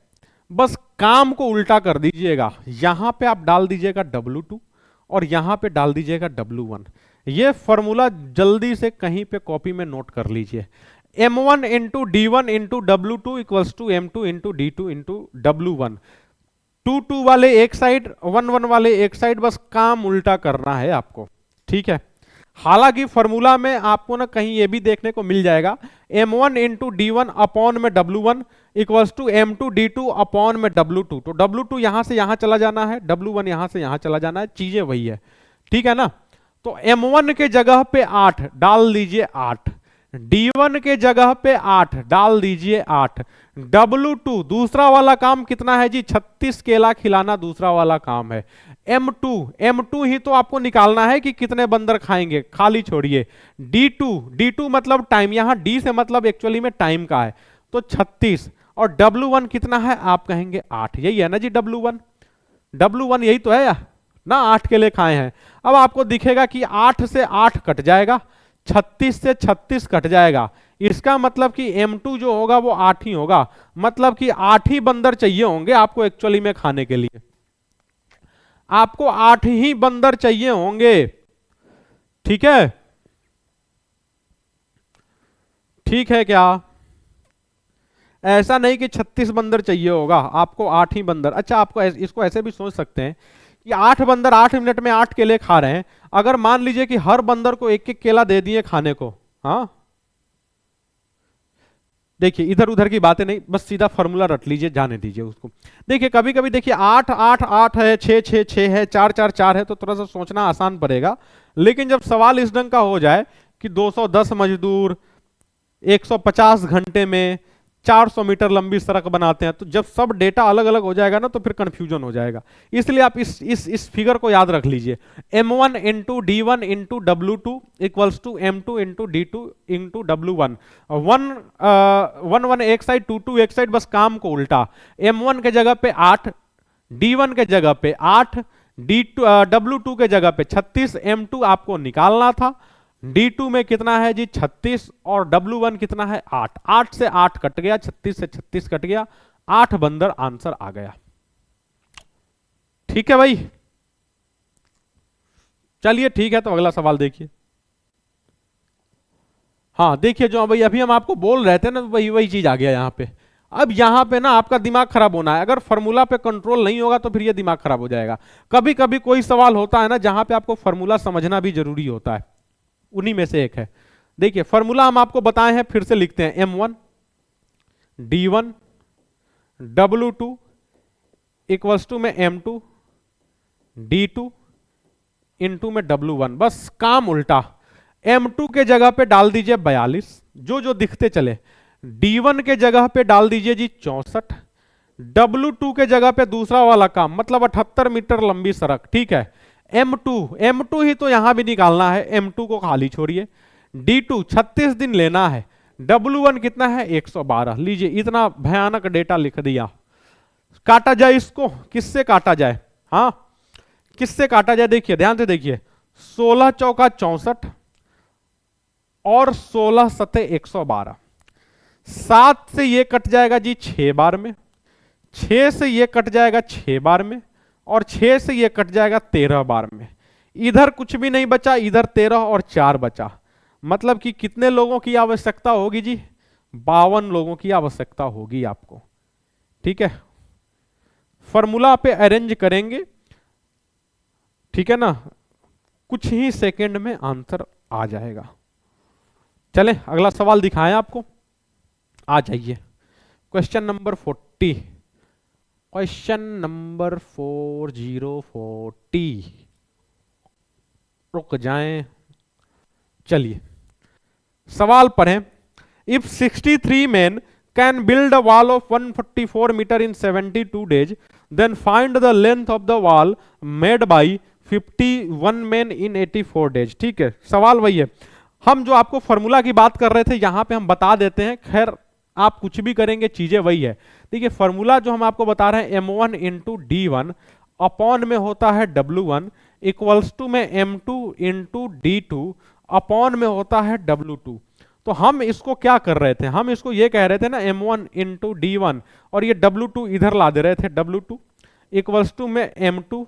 S1: बस काम को उल्टा कर दीजिएगा, यहां पे आप डाल दीजिएगा W2 और यहां पे डाल दीजिएगा W1। ये फॉर्मूला जल्दी से कहीं पे कॉपी में नोट कर लीजिए। M1 into D1 into W2 equals to M2 into D2 into W1। 2 2 वाले एक साइड, 1 1 वाले एक साइड, बस काम उल्टा करना है आपको। ठीक है, हालांकि फॉर्मूला में आपको ना कहीं ये भी देखने को मिल जाएगा, M1 इंटू D1 अपॉन में W1 equals to M2 D2 upon में W2। तो W2 यहां से यहां चला जाना है, W1 यहां से यहां चला जाना है, चीजें वही है। ठीक है ना, तो M1 के जगह पे 8 डाल दीजिए, 8 D1 के जगह पे 8 डाल दीजिए 8। W2 दूसरा वाला काम कितना है जी, 36 केला खिलाना दूसरा वाला काम है। M2 ही तो आपको निकालना है कि कितने बंदर खाएंगे, खाली छोड़िए। D2 मतलब टाइम, यहां D से मतलब एक्चुअली में टाइम का है, तो 36। और W1 कितना है, आप कहेंगे 8, यही है ना जी W1 यही तो है ना, 8 केले खाए हैं। अब आपको दिखेगा कि 8 से 8 कट जाएगा, 36 से 36 कट जाएगा, इसका मतलब कि M2 जो होगा वो 8 ही होगा, मतलब कि 8 ही बंदर चाहिए होंगे आपको एक्चुअली में खाने के लिए, आपको 8 ही बंदर चाहिए होंगे। ठीक है, ठीक है क्या? ऐसा नहीं कि 36 बंदर चाहिए होगा, आपको 8 ही बंदर। अच्छा, आपको इसको ऐसे भी सोच सकते हैं कि 8 बंदर 8 मिनट में 8 केले खा रहे हैं, अगर मान लीजिए कि हर बंदर को एक एक केला दे दिए खाने को, हाँ, देखिए इधर उधर की बातें नहीं, बस सीधा फॉर्मूला रट लीजिए, जाने दीजिए उसको। देखिए कभी कभी देखिए 8 8 8 है, 6 6 6 है, 4 4 4 है, तो थोड़ा सा सोचना आसान पड़ेगा। लेकिन जब सवाल इस ढंग का हो जाए कि 210 मजदूर 150 घंटे में 400 मीटर लंबी सड़क बनाते हैं, तो जब सब डेटा अलग अलग हो जाएगा ना तो फिर कंफ्यूजन हो जाएगा। इसलिए आप इस फिगर को याद रख लीजिए, m1 into D1 into W2 equals to M2 into D2 into W1। 1 एक साइड, 2 एक साइड, बस काम को उल्टा। M1 के जगह पे 8, D1 के जगह पे 8, W2 के जगह पे 36, M2 आपको निकालना था। D2 में कितना है जी 36, और W1 कितना है 8, 8 से 8 कट गया, 36 से 36 कट गया, 8 बंदर आंसर आ गया। ठीक है भाई, चलिए ठीक है, तो अगला सवाल देखिए। हाँ देखिए, जो भाई अभी हम आपको बोल रहे थे ना, वही वही चीज आ गया यहां पे। अब यहां पे ना आपका दिमाग खराब होना है, अगर फॉर्मूला पे कंट्रोल नहीं होगा तो फिर ये दिमाग खराब हो जाएगा। कभी कभी कोई सवाल होता है ना जहां पे आपको फॉर्मूला समझना भी जरूरी होता है, उन्हीं में से एक है। देखिए फॉर्मूला हम आपको बताए हैं, फिर से लिखते हैं, M1 D1 W2 equals to में M2 D2 इंटू में W1, बस काम उल्टा। M2 के जगह पे डाल दीजिए 42, जो जो दिखते चले। D1 के जगह पे डाल दीजिए जी 64, W2 के जगह पे दूसरा वाला काम, मतलब 78 मीटर लंबी सड़क। ठीक है, M2 ही तो यहां भी निकालना है, M2 को खाली छोड़िए। D2 36 दिन लेना है, W1 कितना है 112। लीजिए इतना भयानक डेटा लिख दिया। काटा जाए इसको, किससे काटा जाए, हाँ किससे काटा जाए, देखिए ध्यान से देखिए, 16 चौका 64 और 16 सते 112, 7 से ये कट जाएगा जी 6 बार में, 6 से ये कट जाएगा 6 बार में, और 6 से ये कट जाएगा 13 बार में। इधर कुछ भी नहीं बचा, इधर 13 और 4 बचा, मतलब कि कितने लोगों की आवश्यकता होगी जी, 52 लोगों की आवश्यकता होगी आपको। ठीक है, फॉर्मूला पे अरेंज करेंगे, ठीक है ना, कुछ ही सेकंड में आंसर आ जाएगा। चलें अगला सवाल दिखाएं आपको, आ जाइए। क्वेश्चन नंबर 40, क्वेश्चन नंबर 4040, रुक जाएं, चलिए सवाल पढ़ें। If 63 men can build a wall of 144 meter in 72 days, then find the length of the wall made by 51 men in 84 days। ठीक है, सवाल वही है, हम जो आपको फॉर्मूला की बात कर रहे थे यहां पे हम बता देते हैं, खैर आप कुछ भी करेंगे चीजें वही है। देखिए फॉर्मूला जो हम आपको बता रहे हैं, M1 इंटू D1 अपॉन में होता है W1 इक्वल्स टू में M2 इंटू D2 अपॉन में होता है W2। तो हम इसको क्या कर रहे थे, हम इसको ये कह रहे थे ना, M1 इंटू D1, और ये W2 इधर ला दे रहे थे, W2 इक्वल्स टू में M2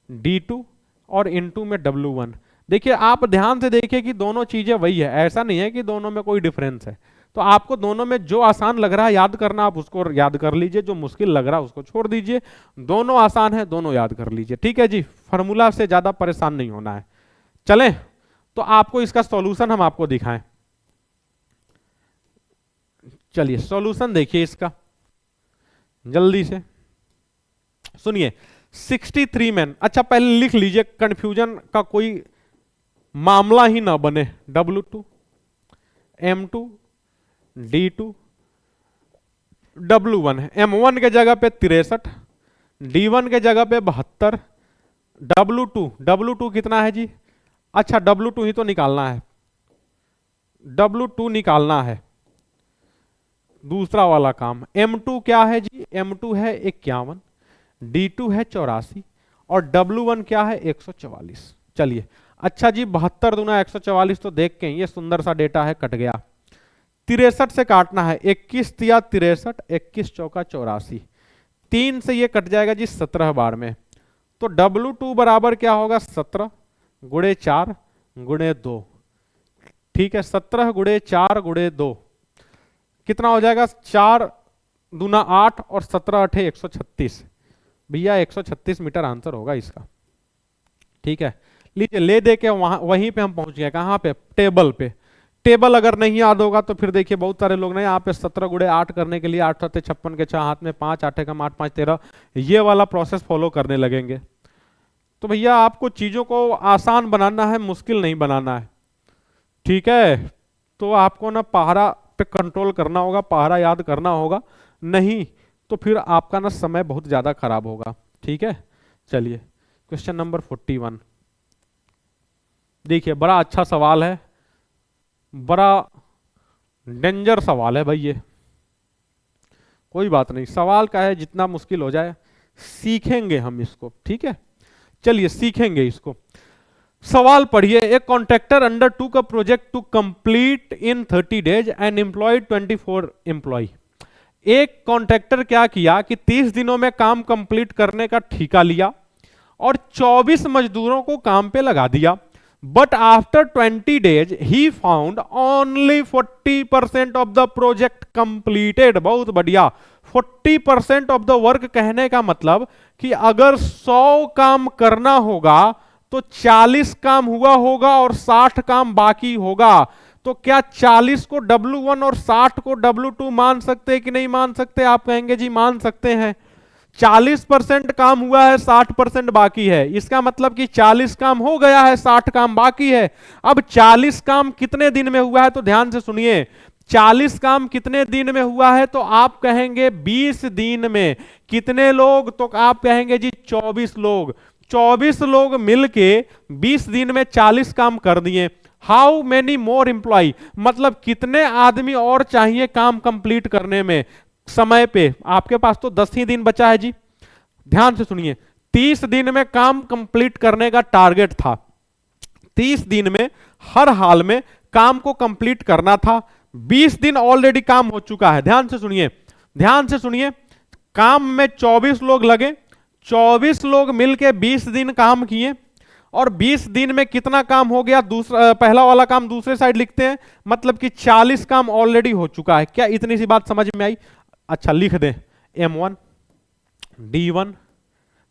S1: D2 और इंटू में W1। देखिए आप ध्यान से देखिए कि दोनों चीजें वही है, ऐसा नहीं है कि दोनों में कोई डिफरेंस है। तो आपको दोनों में जो आसान लग रहा है याद करना, आप उसको याद कर लीजिए, जो मुश्किल लग रहा है उसको छोड़ दीजिए। दोनों आसान है, दोनों याद कर लीजिए। ठीक है जी, फॉर्मूला से ज्यादा परेशान नहीं होना है। चलें तो आपको इसका सॉल्यूशन हम आपको दिखाएं। चलिए सॉल्यूशन देखिए इसका जल्दी से, सुनिए। 63 मैन, अच्छा पहले लिख लीजिए, कंफ्यूजन का कोई मामला ही ना बने। W2 M2, D2, W1 है। M1 के जगह पे 63, D1 के जगह पे 72, W2 कितना है जी? अच्छा W2 ही तो निकालना है, W2 निकालना है, दूसरा वाला काम। M2 क्या है जी? M2 है 51, D2 है 84 और W1 क्या है? 144। चलिए अच्छा जी, 72 दूना 144 तो देख के ये सुंदर सा डेटा है, कट गया। 63 से काटना है, 21 तिया 63, 21 चौका 84, 3 से ये कट जाएगा जी 17 बार में। तो W2 बराबर क्या होगा? 17 गुणे 4 गुणे 2। ठीक है, 17 गुणे 4 गुणे 2 कितना हो जाएगा? 4 दूना 8 और 17 अठे 136। भैया 136 मीटर आंसर होगा इसका। ठीक है, लीजिए ले दे के वहीं पे हम पहुंच गए। कहां पे? टेबल पे। टेबल अगर नहीं याद होगा तो फिर देखिए बहुत सारे लोग ना यहाँ पे 17 गुणे 8 करने के लिए 8 7 56 के 6 हाथ में 5 8 कम 8 5 13 ये वाला प्रोसेस फॉलो करने लगेंगे। तो भैया आपको चीजों को आसान बनाना है, मुश्किल नहीं बनाना है। ठीक है, तो आपको ना पहाड़ा पे कंट्रोल करना होगा, पहाड़ा याद करना होगा, नहीं तो फिर आपका ना समय बहुत ज्यादा खराब होगा। ठीक है, चलिए क्वेश्चन नंबर 41 देखिए, बड़ा अच्छा सवाल है, बड़ा डेंजर सवाल है भाई ये। कोई बात नहीं, सवाल का है जितना मुश्किल हो जाए सीखेंगे हम इसको। ठीक है, चलिए सीखेंगे इसको। सवाल पढ़िए, एक कॉन्ट्रैक्टर अंडर टू का project to complete in 30 days and employed 24 employ. एक कॉन्ट्रैक्टर क्या किया कि 30 दिनों में काम कंप्लीट करने का ठेका लिया और 24 मजदूरों को काम पे लगा दिया। But after 20 days he found only 40% of the project completed. बहुत बढ़िया, 40% ऑफ द वर्क कहने का मतलब कि अगर 100 काम करना होगा तो 40 काम हुआ होगा और 60 काम बाकी होगा। तो क्या 40 को W1 और 60 को W2 मान सकते हैं कि नहीं मान सकते? आप कहेंगे जी मान सकते हैं। 40% काम हुआ है, 60% बाकी है, इसका मतलब कि 40 काम हो गया है, 60 काम बाकी है। अब 40 काम कितने दिन में हुआ है? तो ध्यान से सुनिए, 40 काम कितने दिन में हुआ है? तो आप कहेंगे 20 दिन में। कितने लोग? तो आप कहेंगे जी 24 लोग। 24 लोग मिलके 20 दिन में 40 काम कर दिए। हाउ मेनी मोर एम्प्लॉय, मतलब कितने आदमी और चाहिए काम कंप्लीट करने में समय पे? आपके पास तो 10 ही दिन बचा है जी। ध्यान से सुनिए, 30 दिन में काम कंप्लीट करने का टारगेट था। 30 दिन में हर हाल में काम को कंप्लीट करना था। 20 दिन ऑलरेडी काम हो चुका है। ध्यान से सुनिए, ध्यान से सुनिए, काम में 24 लोग लगे, 24 लोग मिलके 20 दिन काम किए और 20 दिन में कितना काम हो गया? दूसरा पहला वाला काम दूसरे साइड लिखते हैं, मतलब कि 40 काम ऑलरेडी हो चुका है। क्या इतनी सी बात समझ में आई? अच्छा लिख दें, M1 D1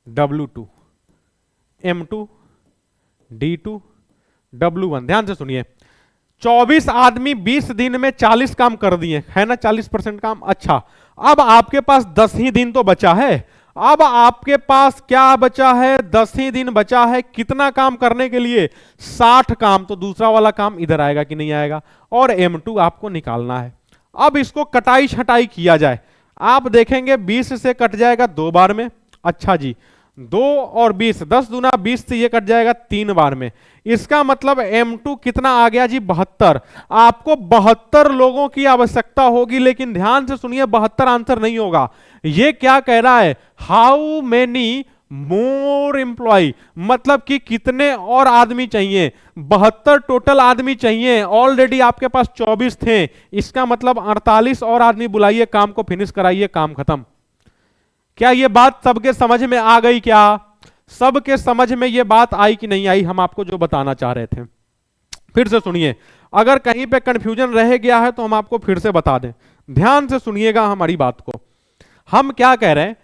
S1: W2 M2 D2 W1। ध्यान से सुनिए, 24 आदमी 20 दिन में 40 काम कर दिए, है ना? 40% काम। अच्छा, अब आपके पास 10 ही दिन तो बचा है। अब आपके पास क्या बचा है? 10 ही दिन बचा है। कितना काम करने के लिए? 60 काम। तो दूसरा वाला काम इधर आएगा कि नहीं आएगा? और M2 आपको निकालना है। अब इसको कटाई छटाई किया जाए, आप देखेंगे 20 से कट जाएगा 2 बार में। अच्छा जी, 2 और 20, 10 दूना 20 से ये कट जाएगा 3 बार में। इसका मतलब M2 कितना आ गया जी? 72। आपको 72 लोगों की आवश्यकता होगी, लेकिन ध्यान से सुनिए, 72 आंसर नहीं होगा। ये क्या कह रहा है? हाउ मेनी मोर एम्प्लॉय, मतलब कि कितने और आदमी चाहिए? 72 टोटल आदमी चाहिए, ऑलरेडी आपके पास 24 थे। इसका मतलब 48 और आदमी बुलाइए, काम को फिनिश कराइए, काम खत्म। क्या ये बात सबके समझ में आ गई? क्या सबके समझ में ये बात आई कि नहीं आई? हम आपको जो बताना चाह रहे थे, फिर से सुनिए। अगर कहीं पे कंफ्यूजन रह गया है तो हम आपको फिर से बता दें। ध्यान से सुनिएगा हमारी बात को। हम क्या कह रहे हैं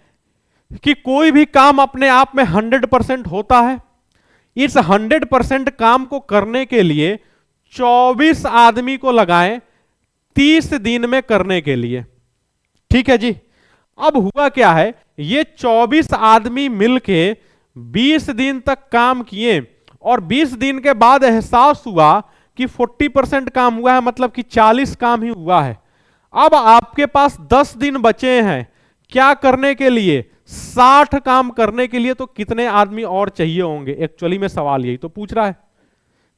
S1: कि कोई भी काम अपने आप में 100% होता है। इस 100% काम को करने के लिए 24 आदमी को लगाएं 30 दिन में करने के लिए। ठीक है जी। अब हुआ क्या है, ये 24 आदमी मिलके 20 दिन तक काम किए और 20 दिन के बाद एहसास हुआ कि 40% काम हुआ है, मतलब कि 40 काम ही हुआ है। अब आपके पास 10 दिन बचे हैं क्या करने के लिए, 60 काम करने के लिए। तो कितने आदमी और चाहिए होंगे? एक्चुअली में सवाल यही तो पूछ रहा है।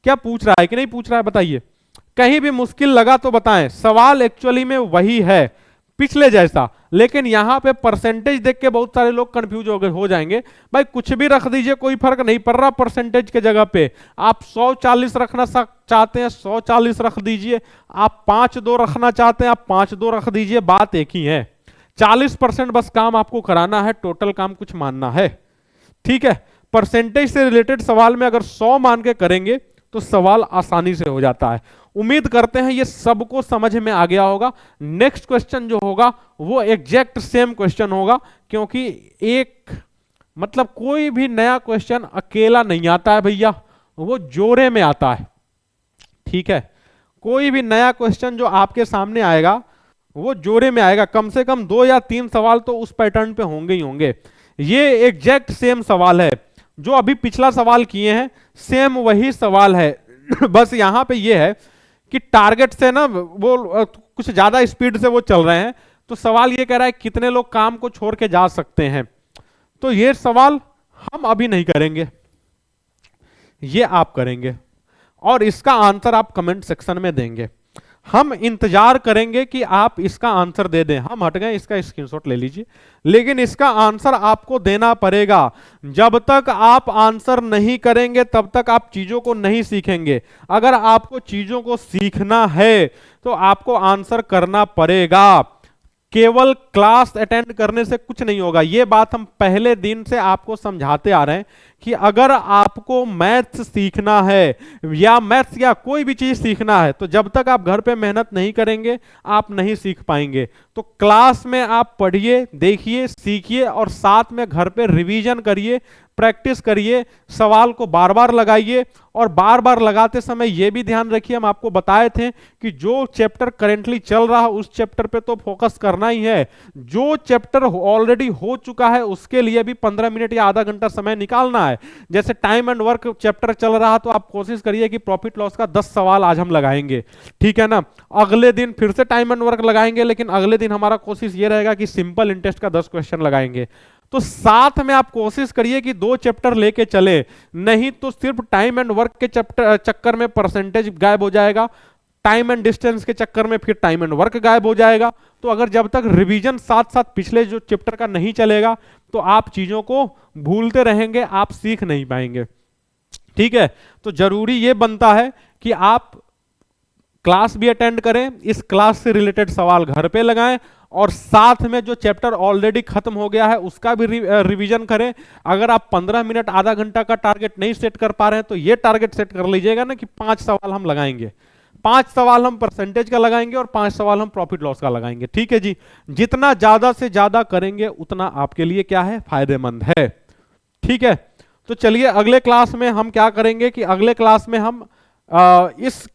S1: क्या पूछ रहा है कि नहीं पूछ रहा है, बताइए। कहीं भी मुश्किल लगा तो बताएं। सवाल एक्चुअली में वही है, पिछले जैसा, लेकिन यहां पे परसेंटेज देख के बहुत सारे लोग कंफ्यूज हो जाएंगे। भाई कुछ भी रख दीजिए, कोई फर्क नहीं पड़ रहा परसेंटेज के जगह पे। आप 140 रखना चाहते हैं 140 रख दीजिए, आप 5-2 रखना चाहते हैं आप 5-2 रख दीजिए, बात एक ही है। 40% बस काम आपको कराना है, टोटल काम कुछ मानना है। ठीक है, परसेंटेज से रिलेटेड सवाल में अगर 100 मान के करेंगे तो सवाल आसानी से हो जाता है। उम्मीद करते हैं ये सबको समझ में आ गया होगा। नेक्स्ट क्वेश्चन जो होगा वो एग्जैक्ट सेम क्वेश्चन होगा, क्योंकि एक मतलब कोई भी नया क्वेश्चन अकेला नहीं आता है भैया, वो जोड़े में आता है। ठीक है, कोई भी नया क्वेश्चन जो आपके सामने आएगा वो जोड़े में आएगा। कम से कम 2 या 3 सवाल तो उस पैटर्न पे होंगे ही होंगे। ये एग्जैक्ट सेम सवाल है जो अभी पिछला सवाल किए हैं, सेम वही सवाल है। बस यहां पे ये है कि टारगेट से ना वो कुछ ज्यादा स्पीड से वो चल रहे हैं। तो सवाल ये कह रहा है कितने लोग काम को छोड़ के जा सकते हैं। तो ये सवाल हम अभी नहीं करेंगे, ये आप करेंगे और इसका आंसर आप कमेंट सेक्शन में देंगे। हम इंतजार करेंगे कि आप इसका आंसर दे दें। हम हट गए, इसका स्क्रीनशॉट ले लीजिए, लेकिन इसका आंसर आपको देना पड़ेगा। जब तक आप आंसर नहीं करेंगे तब तक आप चीजों को नहीं सीखेंगे। अगर आपको चीजों को सीखना है तो आपको आंसर करना पड़ेगा। केवल क्लास अटेंड करने से कुछ नहीं होगा। यह बात हम पहले दिन से आपको समझाते आ रहे हैं कि अगर आपको मैथ्स सीखना है या मैथ्स या कोई भी चीज सीखना है तो जब तक आप घर पे मेहनत नहीं करेंगे आप नहीं सीख पाएंगे। तो क्लास में आप पढ़िए, देखिए, सीखिए और साथ में घर पे रिवीजन करिए, प्रैक्टिस करिए, सवाल को बार बार लगाइए। और बार बार लगाते समय यह भी ध्यान रखिए, हम आपको बताए थे कि जो चैप्टर करेंटली चल रहा है उस चैप्टर पे तो फोकस करना ही है। जो चैप्टर ऑलरेडी हो चुका है उसके लिए भी 15 मिनट या आधा घंटा समय निकालना है। जैसे टाइम एंड वर्क चैप्टर चल रहा तो आप कोशिश करिए कि प्रॉफिट लॉस का 10 सवाल आज हम लगाएंगे, ठीक है ना। अगले दिन फिर से टाइम एंड वर्क लगाएंगे, लेकिन अगले दिन हमारा कोशिश ये रहेगा कि सिंपल इंटरेस्ट का 10 क्वेश्चन लगाएंगे। तो साथ में आप कोशिश करिए कि 2 चैप्टर लेके चले, नहीं तो सिर्फ टाइम एंड वर्क के चक्कर में परसेंटेज गायब हो जाएगा, टाइम एंड डिस्टेंस के चक्कर में फिर टाइम एंड वर्क गायब हो जाएगा। तो अगर जब तक रिवीजन साथ साथ पिछले जो चैप्टर का नहीं चलेगा तो आप चीजों को भूलते रहेंगे, आप सीख नहीं पाएंगे। ठीक है, तो जरूरी ये बनता है कि आप क्लास भी अटेंड करें, इस क्लास से रिलेटेड सवाल घर पे लगाएं और साथ में जो चैप्टर ऑलरेडी खत्म हो गया है उसका भी रिवीजन करें। अगर आप 15 मिनट आधा घंटा का टारगेट नहीं सेट कर पा रहे हैं तो ये टारगेट सेट कर लीजिएगा ना कि 5 सवाल हम लगाएंगे, 5 सवाल हम परसेंटेज का लगाएंगे और 5 सवाल हम प्रॉफिट लॉस का लगाएंगे। ठीक है जी, जितना ज्यादा से ज्यादा करेंगे उतना आपके लिए क्या है, फायदेमंद है। ठीक है, तो चलिए अगले क्लास में हम क्या करेंगे कि अगले क्लास में हम इस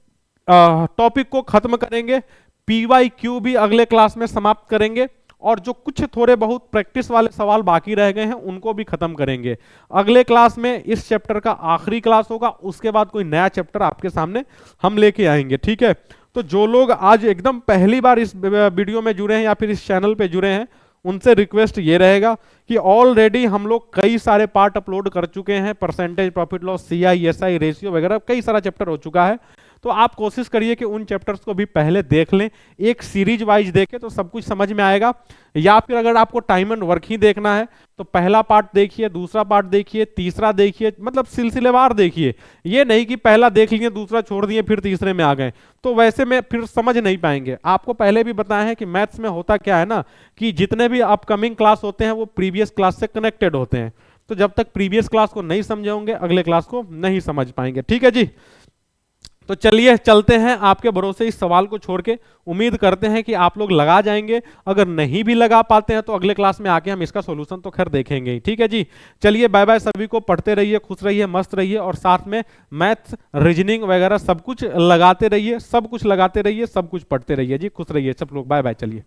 S1: टॉपिक को खत्म करेंगे, PYQ भी अगले क्लास में समाप्त करेंगे और जो कुछ थोड़े बहुत प्रैक्टिस वाले सवाल बाकी रह गए हैं उनको भी खत्म करेंगे। अगले क्लास में इस चैप्टर का आखिरी क्लास होगा, उसके बाद कोई नया चैप्टर आपके सामने हम लेके आएंगे। ठीक है, तो जो लोग आज एकदम पहली बार इस वीडियो में जुड़े हैं या फिर इस चैनल पे जुड़े हैं उनसे रिक्वेस्ट ये रहेगा कि ऑलरेडी हम लोग कई सारे पार्ट अपलोड कर चुके हैं, percentage, profit loss, CI, SI, ratio वगैरह कई सारा चैप्टर हो चुका है। तो आप कोशिश करिए कि उन चैप्टर्स को भी पहले देख लें, एक सीरीज वाइज देखें तो सब कुछ समझ में आएगा। या फिर अगर आपको टाइम एंड वर्क ही देखना है तो पहला पार्ट देखिए, दूसरा पार्ट देखिए, तीसरा देखिए, मतलब सिलसिलेवार देखिए। ये नहीं कि पहला देख लिए दूसरा छोड़ दिए फिर तीसरे में आ गए, तो वैसे में फिर समझ नहीं पाएंगे। आपको पहले भी बताया है कि मैथ्स में होता क्या है ना कि जितने भी अपकमिंग क्लास होते हैं वो प्रीवियस क्लास से कनेक्टेड होते हैं। तो जब तक प्रीवियस क्लास को नहीं समझे होंगे अगले क्लास को नहीं समझ पाएंगे। ठीक है जी, तो चलिए चलते हैं आपके भरोसे इस सवाल को छोड़ के। उम्मीद करते हैं कि आप लोग लगा जाएंगे, अगर नहीं भी लगा पाते हैं तो अगले क्लास में आके हम इसका सॉल्यूशन तो खैर देखेंगे ही। ठीक है जी, चलिए बाय बाय सभी को, पढ़ते रहिए, खुश रहिए, मस्त रहिए और साथ में मैथ्स, रीजनिंग वगैरह सब कुछ लगाते रहिए, सब कुछ लगाते रहिए, सब कुछ पढ़ते रहिए जी, खुश रहिए सब लोग, बाय बाय। चलिए।